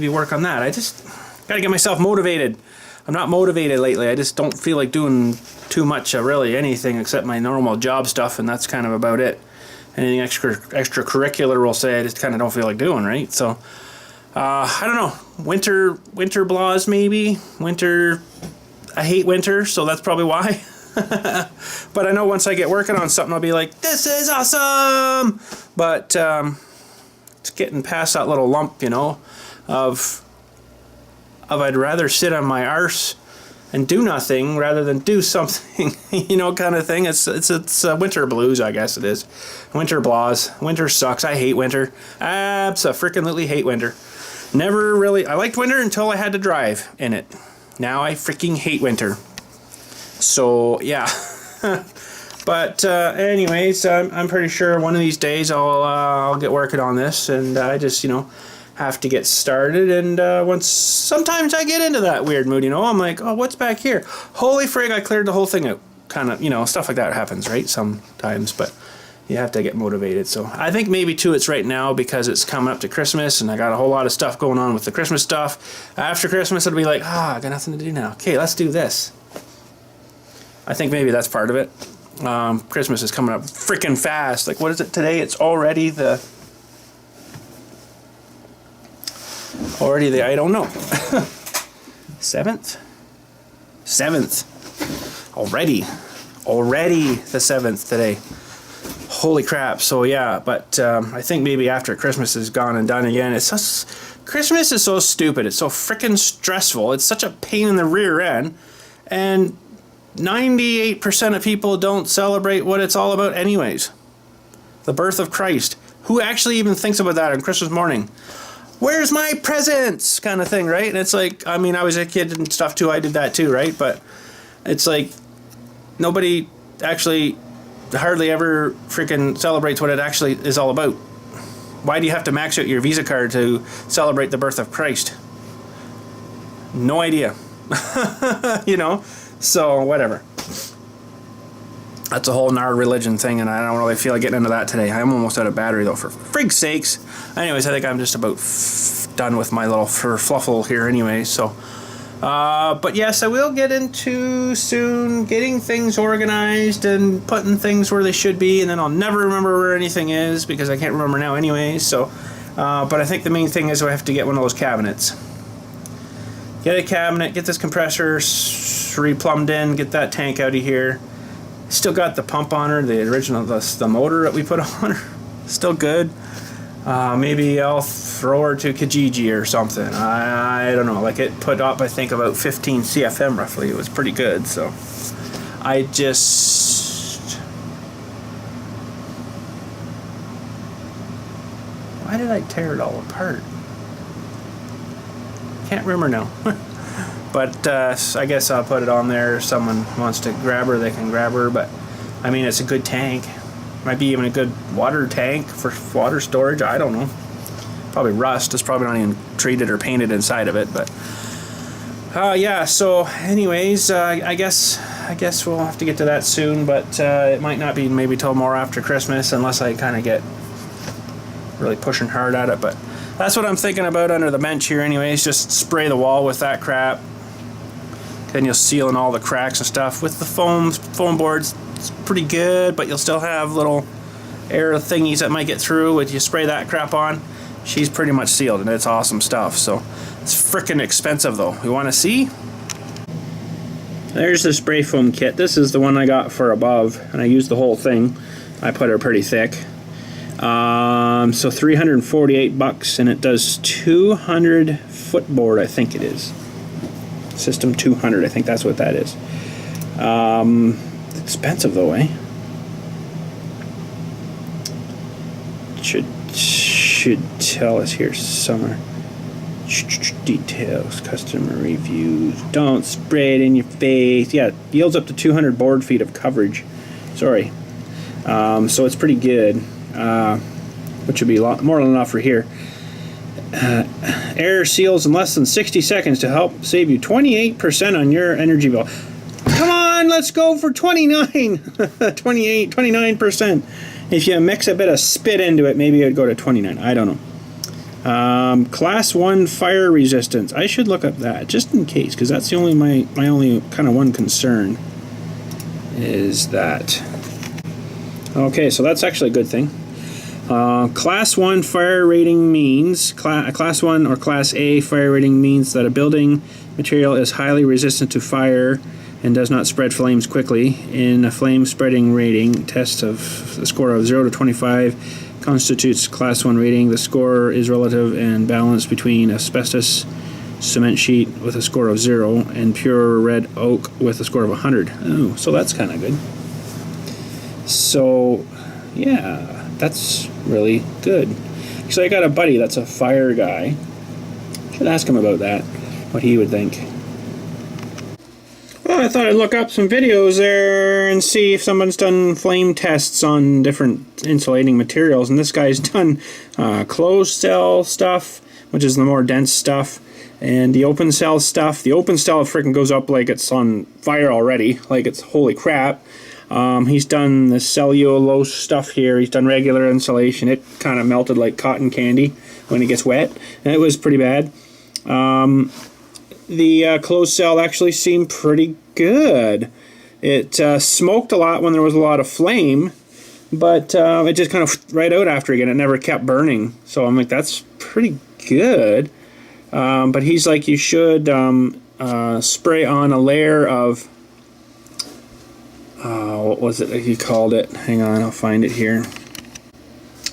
work on that. I just gotta get myself motivated. I'm not motivated lately. I just don't feel like doing too much really anything except my normal job stuff, and that's kind of about it. Anything extracurricular, we'll say, I just kind of don't feel like doing, right? So I don't know. Winter blahs maybe. I hate winter, so that's probably why. But I know once I get working on something, I'll be like, this is awesome! But it's getting past that little lump, you know, of I'd rather sit on my arse and do nothing rather than do something, you know, kind of thing. It's winter blues, I guess it is. Winter blahs. Winter sucks. I hate winter. Abso-freaking-lutely hate winter. Never really... I liked winter until I had to drive in it. Now I freaking hate winter. So, yeah. But anyways, I'm pretty sure one of these days I'll get working on this, and I just, you know, have to get started. And sometimes I get into that weird mood, you know. I'm like, oh, what's back here? Holy frig, I cleared the whole thing out. Kind of, you know, stuff like that happens, right? Sometimes, but you have to get motivated. So I think maybe too it's right now because it's coming up to Christmas, and I got a whole lot of stuff going on with the Christmas stuff. After Christmas, it'll be like, I got nothing to do now. Okay, let's do this. I think maybe that's part of it. Christmas is coming up freaking fast. Like, what is it today? It's already the I don't know. 7th? 7th. Already the 7th today. holy crap. So yeah, but I think maybe after Christmas is gone and done again, it's just, Christmas is so stupid. It's so freaking stressful. It's such a pain in the rear end. And 98% of people don't celebrate what it's all about anyways. The birth of Christ. Who actually even thinks about that on Christmas morning? Where's my presents? Kind of thing, right? And it's like, I mean, I was a kid and stuff too. I did that too, right? But it's like, nobody actually hardly ever freaking celebrates what it actually is all about. Why do you have to max out your Visa card to celebrate the birth of Christ? No idea. You know? So, whatever. That's a whole gnarly religion thing, and I don't really feel like getting into that today. I'm almost out of battery, though, for frig's sakes. Anyways, I think I'm just about done with my little fluffle here anyway, so... but yes, I will get into soon getting things organized and putting things where they should be, and then I'll never remember where anything is, because I can't remember now anyway, so... but I think the main thing is I have to get one of those cabinets. Get a cabinet, get this compressor replumbed in, get that tank out of here. Still got the pump on her, the original, the motor that we put on her. Still good. Maybe I'll throw her to Kijiji or something. I don't know. Like, it put up, I think, about 15 CFM roughly. It was pretty good, so I just... Why did I tear it all apart? Can't remember now. But I guess I'll put it on there. If someone wants to grab her, they can grab her. But I mean, it's a good tank. Might be even a good water tank for water storage. I don't know. Probably rust. It's probably not even treated or painted inside of it. But yeah. So, anyways, I guess we'll have to get to that soon. But it might not be maybe till more after Christmas, unless I kind of get really pushing hard at it. But that's what I'm thinking about under the bench here. Anyways, just spray the wall with that crap. Then you'll seal in all the cracks and stuff. With the foam boards, it's pretty good, but you'll still have little air thingies that might get through. If you spray that crap on, she's pretty much sealed, and it's awesome stuff. So it's freaking expensive, though. You want to see? There's the spray foam kit. This is the one I got for above, and I used the whole thing. I put her pretty thick. So $348, and it does 200 footboard, I think it is. System 200, I think that's what that is. It's expensive though, eh? Should tell us here somewhere. Details, customer reviews. Don't spray it in your face. Yeah, it yields up to 200 board feet of coverage. Sorry. So it's pretty good. Which would be a lot more than enough for here. Air seals in less than 60 seconds to help save you 28% on your energy bill. Come on, let's go for 29, 28, 29%. If you mix a bit of spit into it, maybe it would go to 29. I don't know. Class 1 fire resistance. I should look up that just in case, because that's the only my only kind of one concern is that. Okay, so that's actually a good thing. Class 1 fire rating means, Class 1 or Class A fire rating means that a building material is highly resistant to fire and does not spread flames quickly. In a flame spreading rating, test of the score of 0 to 25 constitutes Class 1 rating. The score is relative and balanced between asbestos cement sheet with a score of 0 and pure red oak with a score of 100. Oh, so that's kind of good. So, yeah. That's really good. So I got a buddy that's a fire guy. Should ask him about that, what he would think. Well, I thought I'd look up some videos there and see if someone's done flame tests on different insulating materials. And this guy's done closed cell stuff, which is the more dense stuff, and the open cell stuff. The open cell freaking goes up like it's on fire already, like it's holy crap. He's done the cellulose stuff here. He's done regular insulation. It kind of melted like cotton candy when it gets wet. And it was pretty bad. The closed cell actually seemed pretty good. It smoked a lot when there was a lot of flame, but it just kind of right out after again. It never kept burning. So I'm like, that's pretty good. But he's like, you should was it he called it? Hang on, I'll find it here.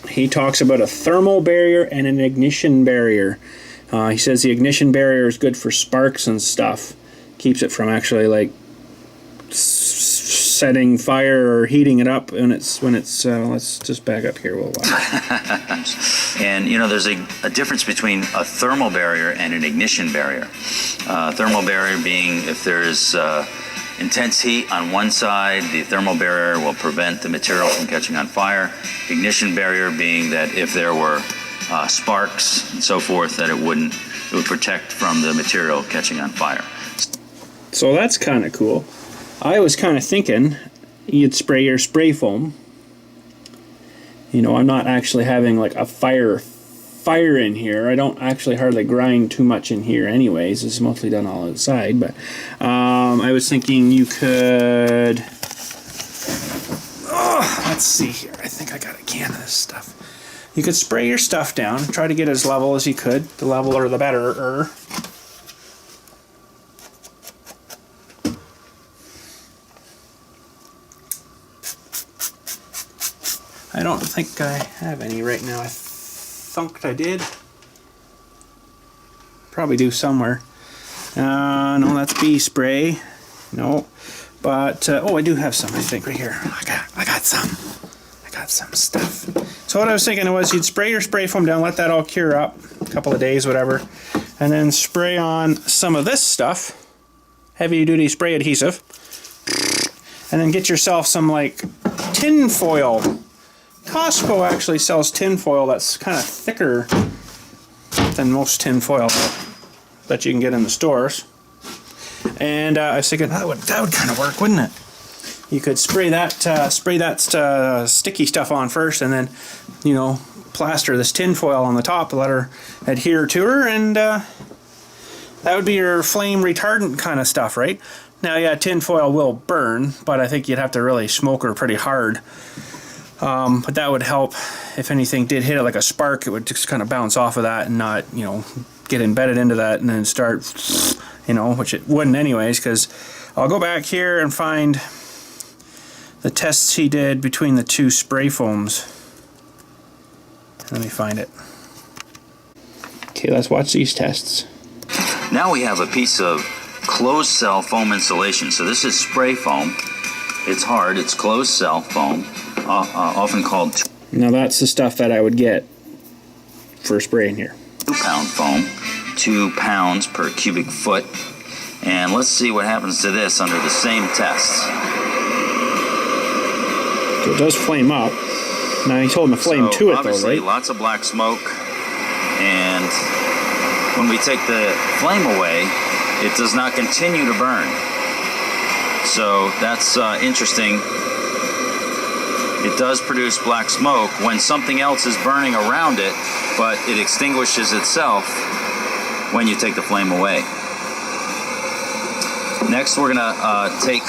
He talks about a thermal barrier and an ignition barrier. He says the ignition barrier is good for sparks and stuff. Keeps it from actually like setting fire or heating it up when it's let's just back up here. We'll watch. And you know, there's a difference between a thermal barrier and an ignition barrier. Thermal barrier being if there's intense heat on one side, the thermal barrier will prevent the material from catching on fire. Ignition barrier being that if there were sparks and so forth, that it would protect from the material catching on fire. So that's kind of cool. I was kind of thinking you'd spray your spray foam. You know, I'm not actually having like a fire in here. I don't actually hardly grind too much in here anyways. It's mostly done all outside, but I was thinking you could, let's see here. I think I got a can of this stuff. You could spray your stuff down, try to get as level as you could. The leveler the better. I don't think I have any right now. I thought I did. Probably do somewhere. No, that's bee spray. No, but oh, I do have some. I think right here. I got some. I got some stuff. So what I was thinking was you'd spray your spray foam down, let that all cure up, a couple of days, whatever, and then spray on some of this stuff, heavy-duty spray adhesive, and then get yourself some like tin foil. Costco actually sells tin foil that's kind of thicker than most tin foil that you can get in the stores. And I was thinking that would kind of work, wouldn't it? You could spray that sticky stuff on first, and then, you know, plaster this tin foil on the top to let her adhere to her, and that would be your flame retardant kind of stuff, right? Now, yeah, tin foil will burn, but I think you'd have to really smoke her pretty hard. But that would help if anything did hit it like a spark. It would just kind of bounce off of that and not, you know, get embedded into that and then start, you know, which it wouldn't anyways, because I'll go back here and find the tests he did between the two spray foams. Let me find it. Okay, let's watch these tests. Now we have a piece of closed cell foam insulation. So this is spray foam. It's hard. It's closed cell foam, often called. Now that's the stuff that I would get for spraying here. 2-pound foam, 2 pounds per cubic foot. And let's see what happens to this under the same tests. So it does flame up. Now he told him to flame to it though, right? Lots of black smoke. And when we take the flame away, it does not continue to burn. So that's interesting. It does produce black smoke when something else is burning around it, but it extinguishes itself when you take the flame away. Next, we're gonna take.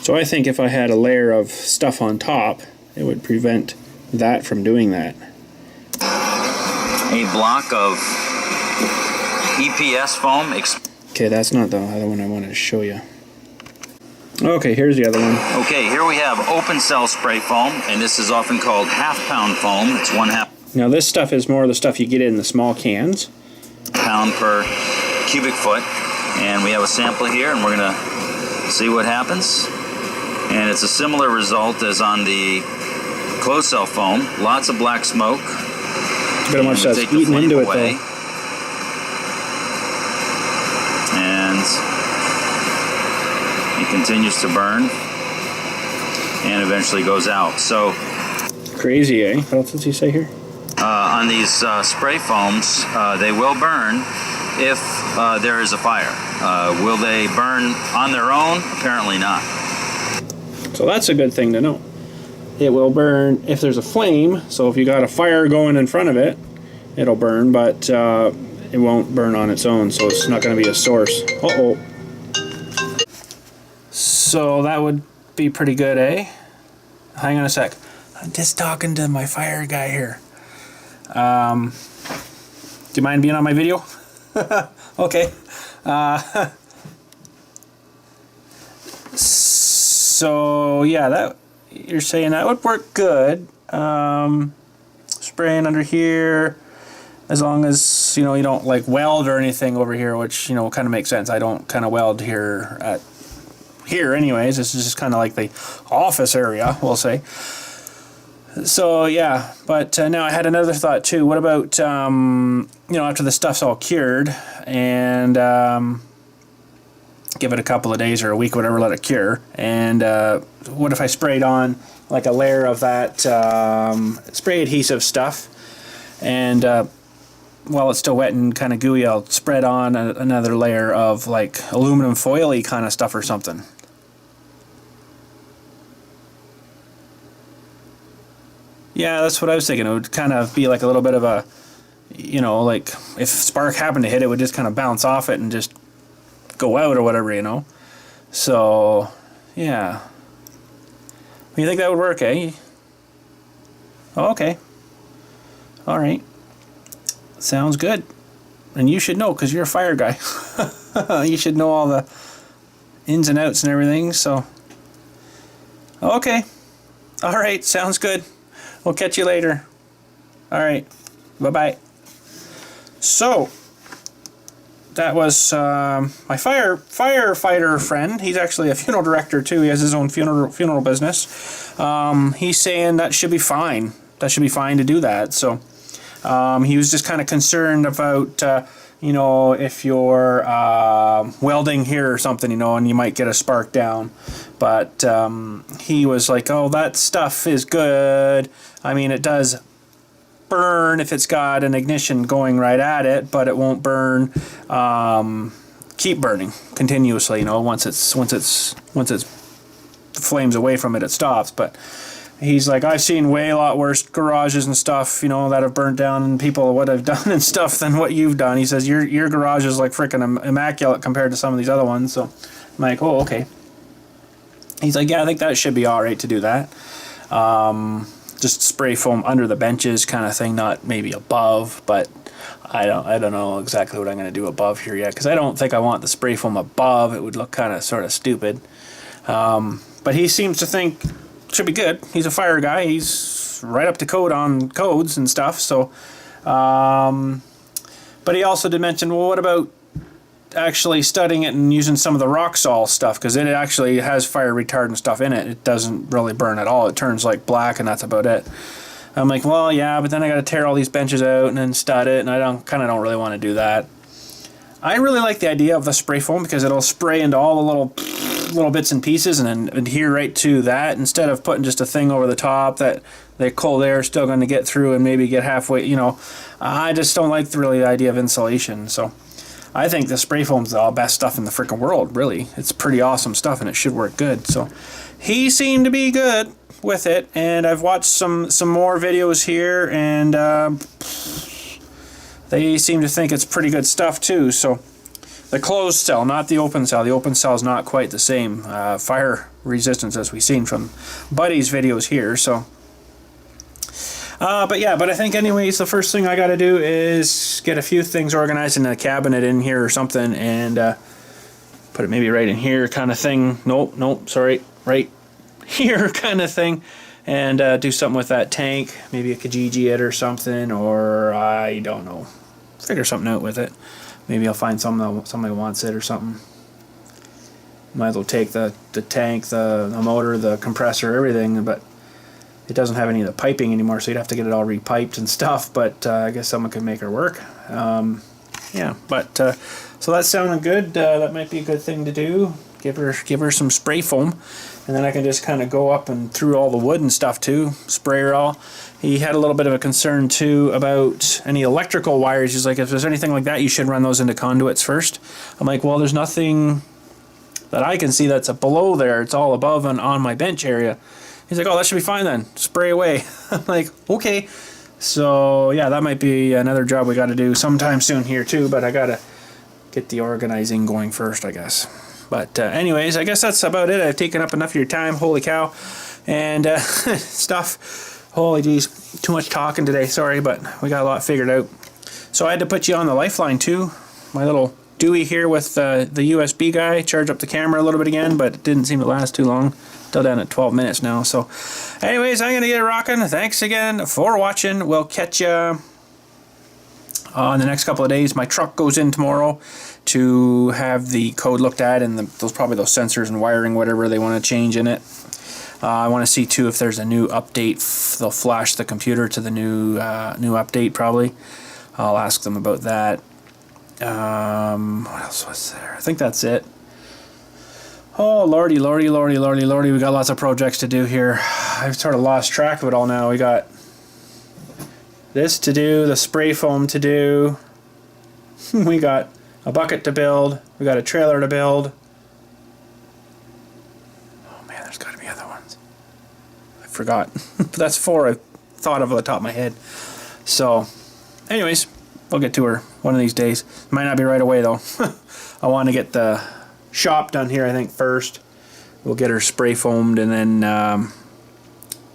So I think if I had a layer of stuff on top, it would prevent that from doing that. A block of EPS foam. Okay, that's not the other one I wanted to show you. Okay, here's the other one. Okay, here we have open cell spray foam, and this is often called half-pound foam. It's 1/2. Now this stuff is more of the stuff you get in the small cans. Pound per cubic foot, and we have a sample here, and we're gonna see what happens. And it's a similar result as on the closed cell foam. Lots of black smoke. Pretty much that's eaten into it though. And it continues to burn and eventually goes out. So crazy, eh? What else does he say here? On these spray foams, they will burn if there is a fire. Will they burn on their own? Apparently not. So that's a good thing to know. It will burn if there's a flame, so if you got a fire going in front of it, it'll burn, but it won't burn on its own, so it's not going to be a source. Uh-oh. So that would be pretty good, eh? Hang on a sec. I'm just talking to my fire guy here. Do you mind being on my video? Okay. So yeah, you're saying that would work good. Spraying under here, as long as, you know, you don't like weld or anything over here, which, you know, kind of makes sense. I don't kind of weld here anyways. This is just kind of like the office area, we'll say. So yeah, but now I had another thought too. What about, you know, after the stuff's all cured and give it a couple of days or a week, whatever, let it cure. And what if I sprayed on like a layer of that spray adhesive stuff, and while it's still wet and kind of gooey, I'll spread on another layer of like aluminum foil-y kind of stuff or something. Yeah, that's what I was thinking. It would kind of be like a little bit of a, you know, like if spark happened to hit it, would just kind of bounce off it and just go out or whatever, you know. So, yeah. You think that would work, eh? Oh, okay. All right. Sounds good. And you should know, because you're a fire guy. You should know all the ins and outs and everything, so. Okay. All right, sounds good. We'll catch you later. All right. Bye-bye. So, that was my firefighter friend. He's actually a funeral director too. He has his own funeral business. He's saying that should be fine. That should be fine to do that. So he was just kind of concerned about, you know, if you're welding here or something, you know, and you might get a spark down. But he was like, oh, that stuff is good. I mean, it does burn if it's got an ignition going right at it, but it won't burn, keep burning continuously, you know. Once it's the flames away from it, it stops. But he's like, I've seen way a lot worse garages and stuff, you know, that have burnt down, and people what I've done and stuff than what you've done. He says your garage is like freaking immaculate compared to some of these other ones. So I'm like, oh, okay. He's like, yeah, I think that should be all right to do that. Just spray foam under the benches kind of thing, not maybe above, but I don't know exactly what I'm going to do above here yet, because I don't think I want the spray foam above. It would look kind of sort of stupid. But he seems to think it should be good. He's a fire guy. He's right up to code on codes and stuff. So, but he also did mention, well, what about actually studying it and using some of the Roxol stuff, because it actually has fire retardant stuff in it. It doesn't really burn at all. It turns like black, and that's about it. I'm like, well, yeah, but then I got to tear all these benches out and then stud it, and I don't really want to do that. I really like the idea of the spray foam, because it'll spray into all the little bits and pieces and then adhere right to that, instead of putting just a thing over the top that the cold air is still going to get through and maybe get halfway, you know. I just don't like the idea of insulation. So I think the spray foam's the best stuff in the freaking world, really. It's pretty awesome stuff, and it should work good. So he seemed to be good with it, and I've watched some more videos here, and they seem to think it's pretty good stuff too. So the closed cell, not the open cell. The open cell is not quite the same fire resistance as we've seen from Buddy's videos here. So but I think anyways, the first thing I got to do is get a few things organized in a cabinet in here or something, and put it maybe right in here kind of thing. Nope, sorry, right here kind of thing, and do something with that tank, maybe a Kijiji it or something, or I don't know, figure something out with it. Maybe I'll find somebody wants it or something. Might as well take the tank, the motor, the compressor, everything, but it doesn't have any of the piping anymore, so you'd have to get it all repiped and stuff, but I guess someone could make her work. Yeah, but so that sounded good. That might be a good thing to do. Give her some spray foam, and then I can just kind of go up and through all the wood and stuff too, spray her all. He had a little bit of a concern too about any electrical wires. He's like, if there's anything like that, you should run those into conduits first. I'm like, well, there's nothing that I can see that's below there. It's all above and on my bench area. He's like, oh, that should be fine then. Spray away. I'm like, okay. So, yeah, that might be another job we got to do sometime soon here too, but I got to get the organizing going first, I guess. But anyways, I guess that's about it. I've taken up enough of your time. Holy cow. And stuff. Holy geez. Too much talking today. Sorry, but we got a lot figured out. So I had to put you on the lifeline too. My little Dewey here with the USB guy. Charge up the camera a little bit again, but it didn't seem to last too long. Still down at 12 minutes now. So anyways, I'm going to get rocking. Thanks again for watching. We'll catch you in the next couple of days. My truck goes in tomorrow to have the code looked at, and those sensors and wiring, whatever they want to change in it. I want to see too if there's a new update. They'll flash the computer to the new update probably. I'll ask them about that. What else was there? I think that's it. Oh lordy, lordy, lordy, lordy, lordy, we got lots of projects to do here. I've sort of lost track of it all now. We got this to do, the spray foam to do. We got a bucket to build. We got a trailer to build. Oh man, there's got to be other ones. I forgot. But that's 4 I thought of on the top of my head. So, anyways, we'll get to her one of these days. Might not be right away though. I want to get the shop done here, I think, first. We'll get her spray foamed and then,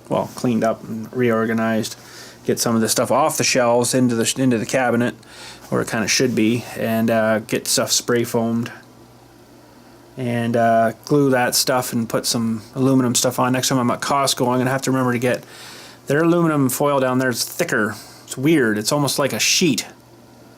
well, cleaned up and reorganized. Get some of the stuff off the shelves into the cabinet, where it kind of should be, and get stuff spray foamed. And glue that stuff and put some aluminum stuff on. Next time I'm at Costco, I'm going to have to remember to get their aluminum foil down there. It's thicker. It's weird. It's almost like a sheet.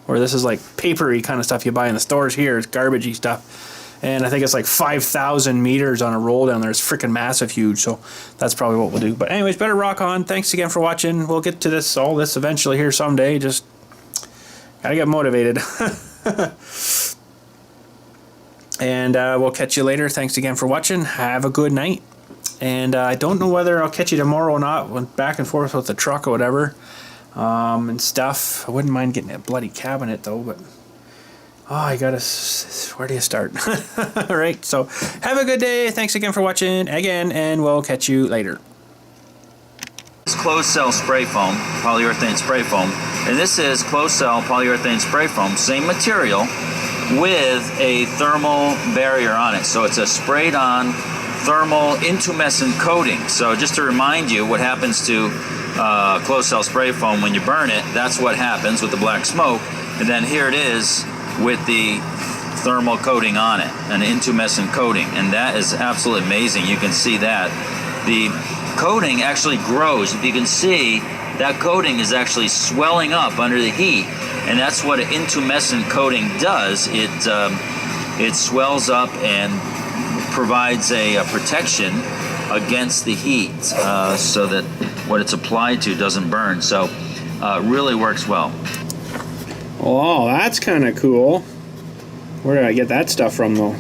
Where this is like papery kind of stuff you buy in the stores here. It's garbagey stuff. And I think it's like 5,000 meters on a roll down there. It's freaking massive, huge. So that's probably what we'll do. But anyways, better rock on. Thanks again for watching. We'll get to all this eventually here someday. Just gotta get motivated. And we'll catch you later. Thanks again for watching. Have a good night. And I don't know whether I'll catch you tomorrow or not. Went back and forth with the truck or whatever. And stuff. I wouldn't mind getting a bloody cabinet though, but I gotta, where do you start? Alright, so have a good day. Thanks again for watching again, and we'll catch you later. This closed cell spray foam, polyurethane spray foam, and this is closed cell polyurethane spray foam, same material with a thermal barrier on it. So it's a sprayed on thermal intumescent coating. So just to remind you what happens to closed cell spray foam when you burn it, that's what happens with the black smoke. And then here it is with the thermal coating on it, an intumescent coating, and that is absolutely amazing. You can see that the coating actually grows. If you can see, that coating is actually swelling up under the heat, and that's what an intumescent coating does. It swells up and provides a protection against the heat, so that what it's applied to doesn't burn. So really works well. Oh, that's kind of cool. Where did I get that stuff from though?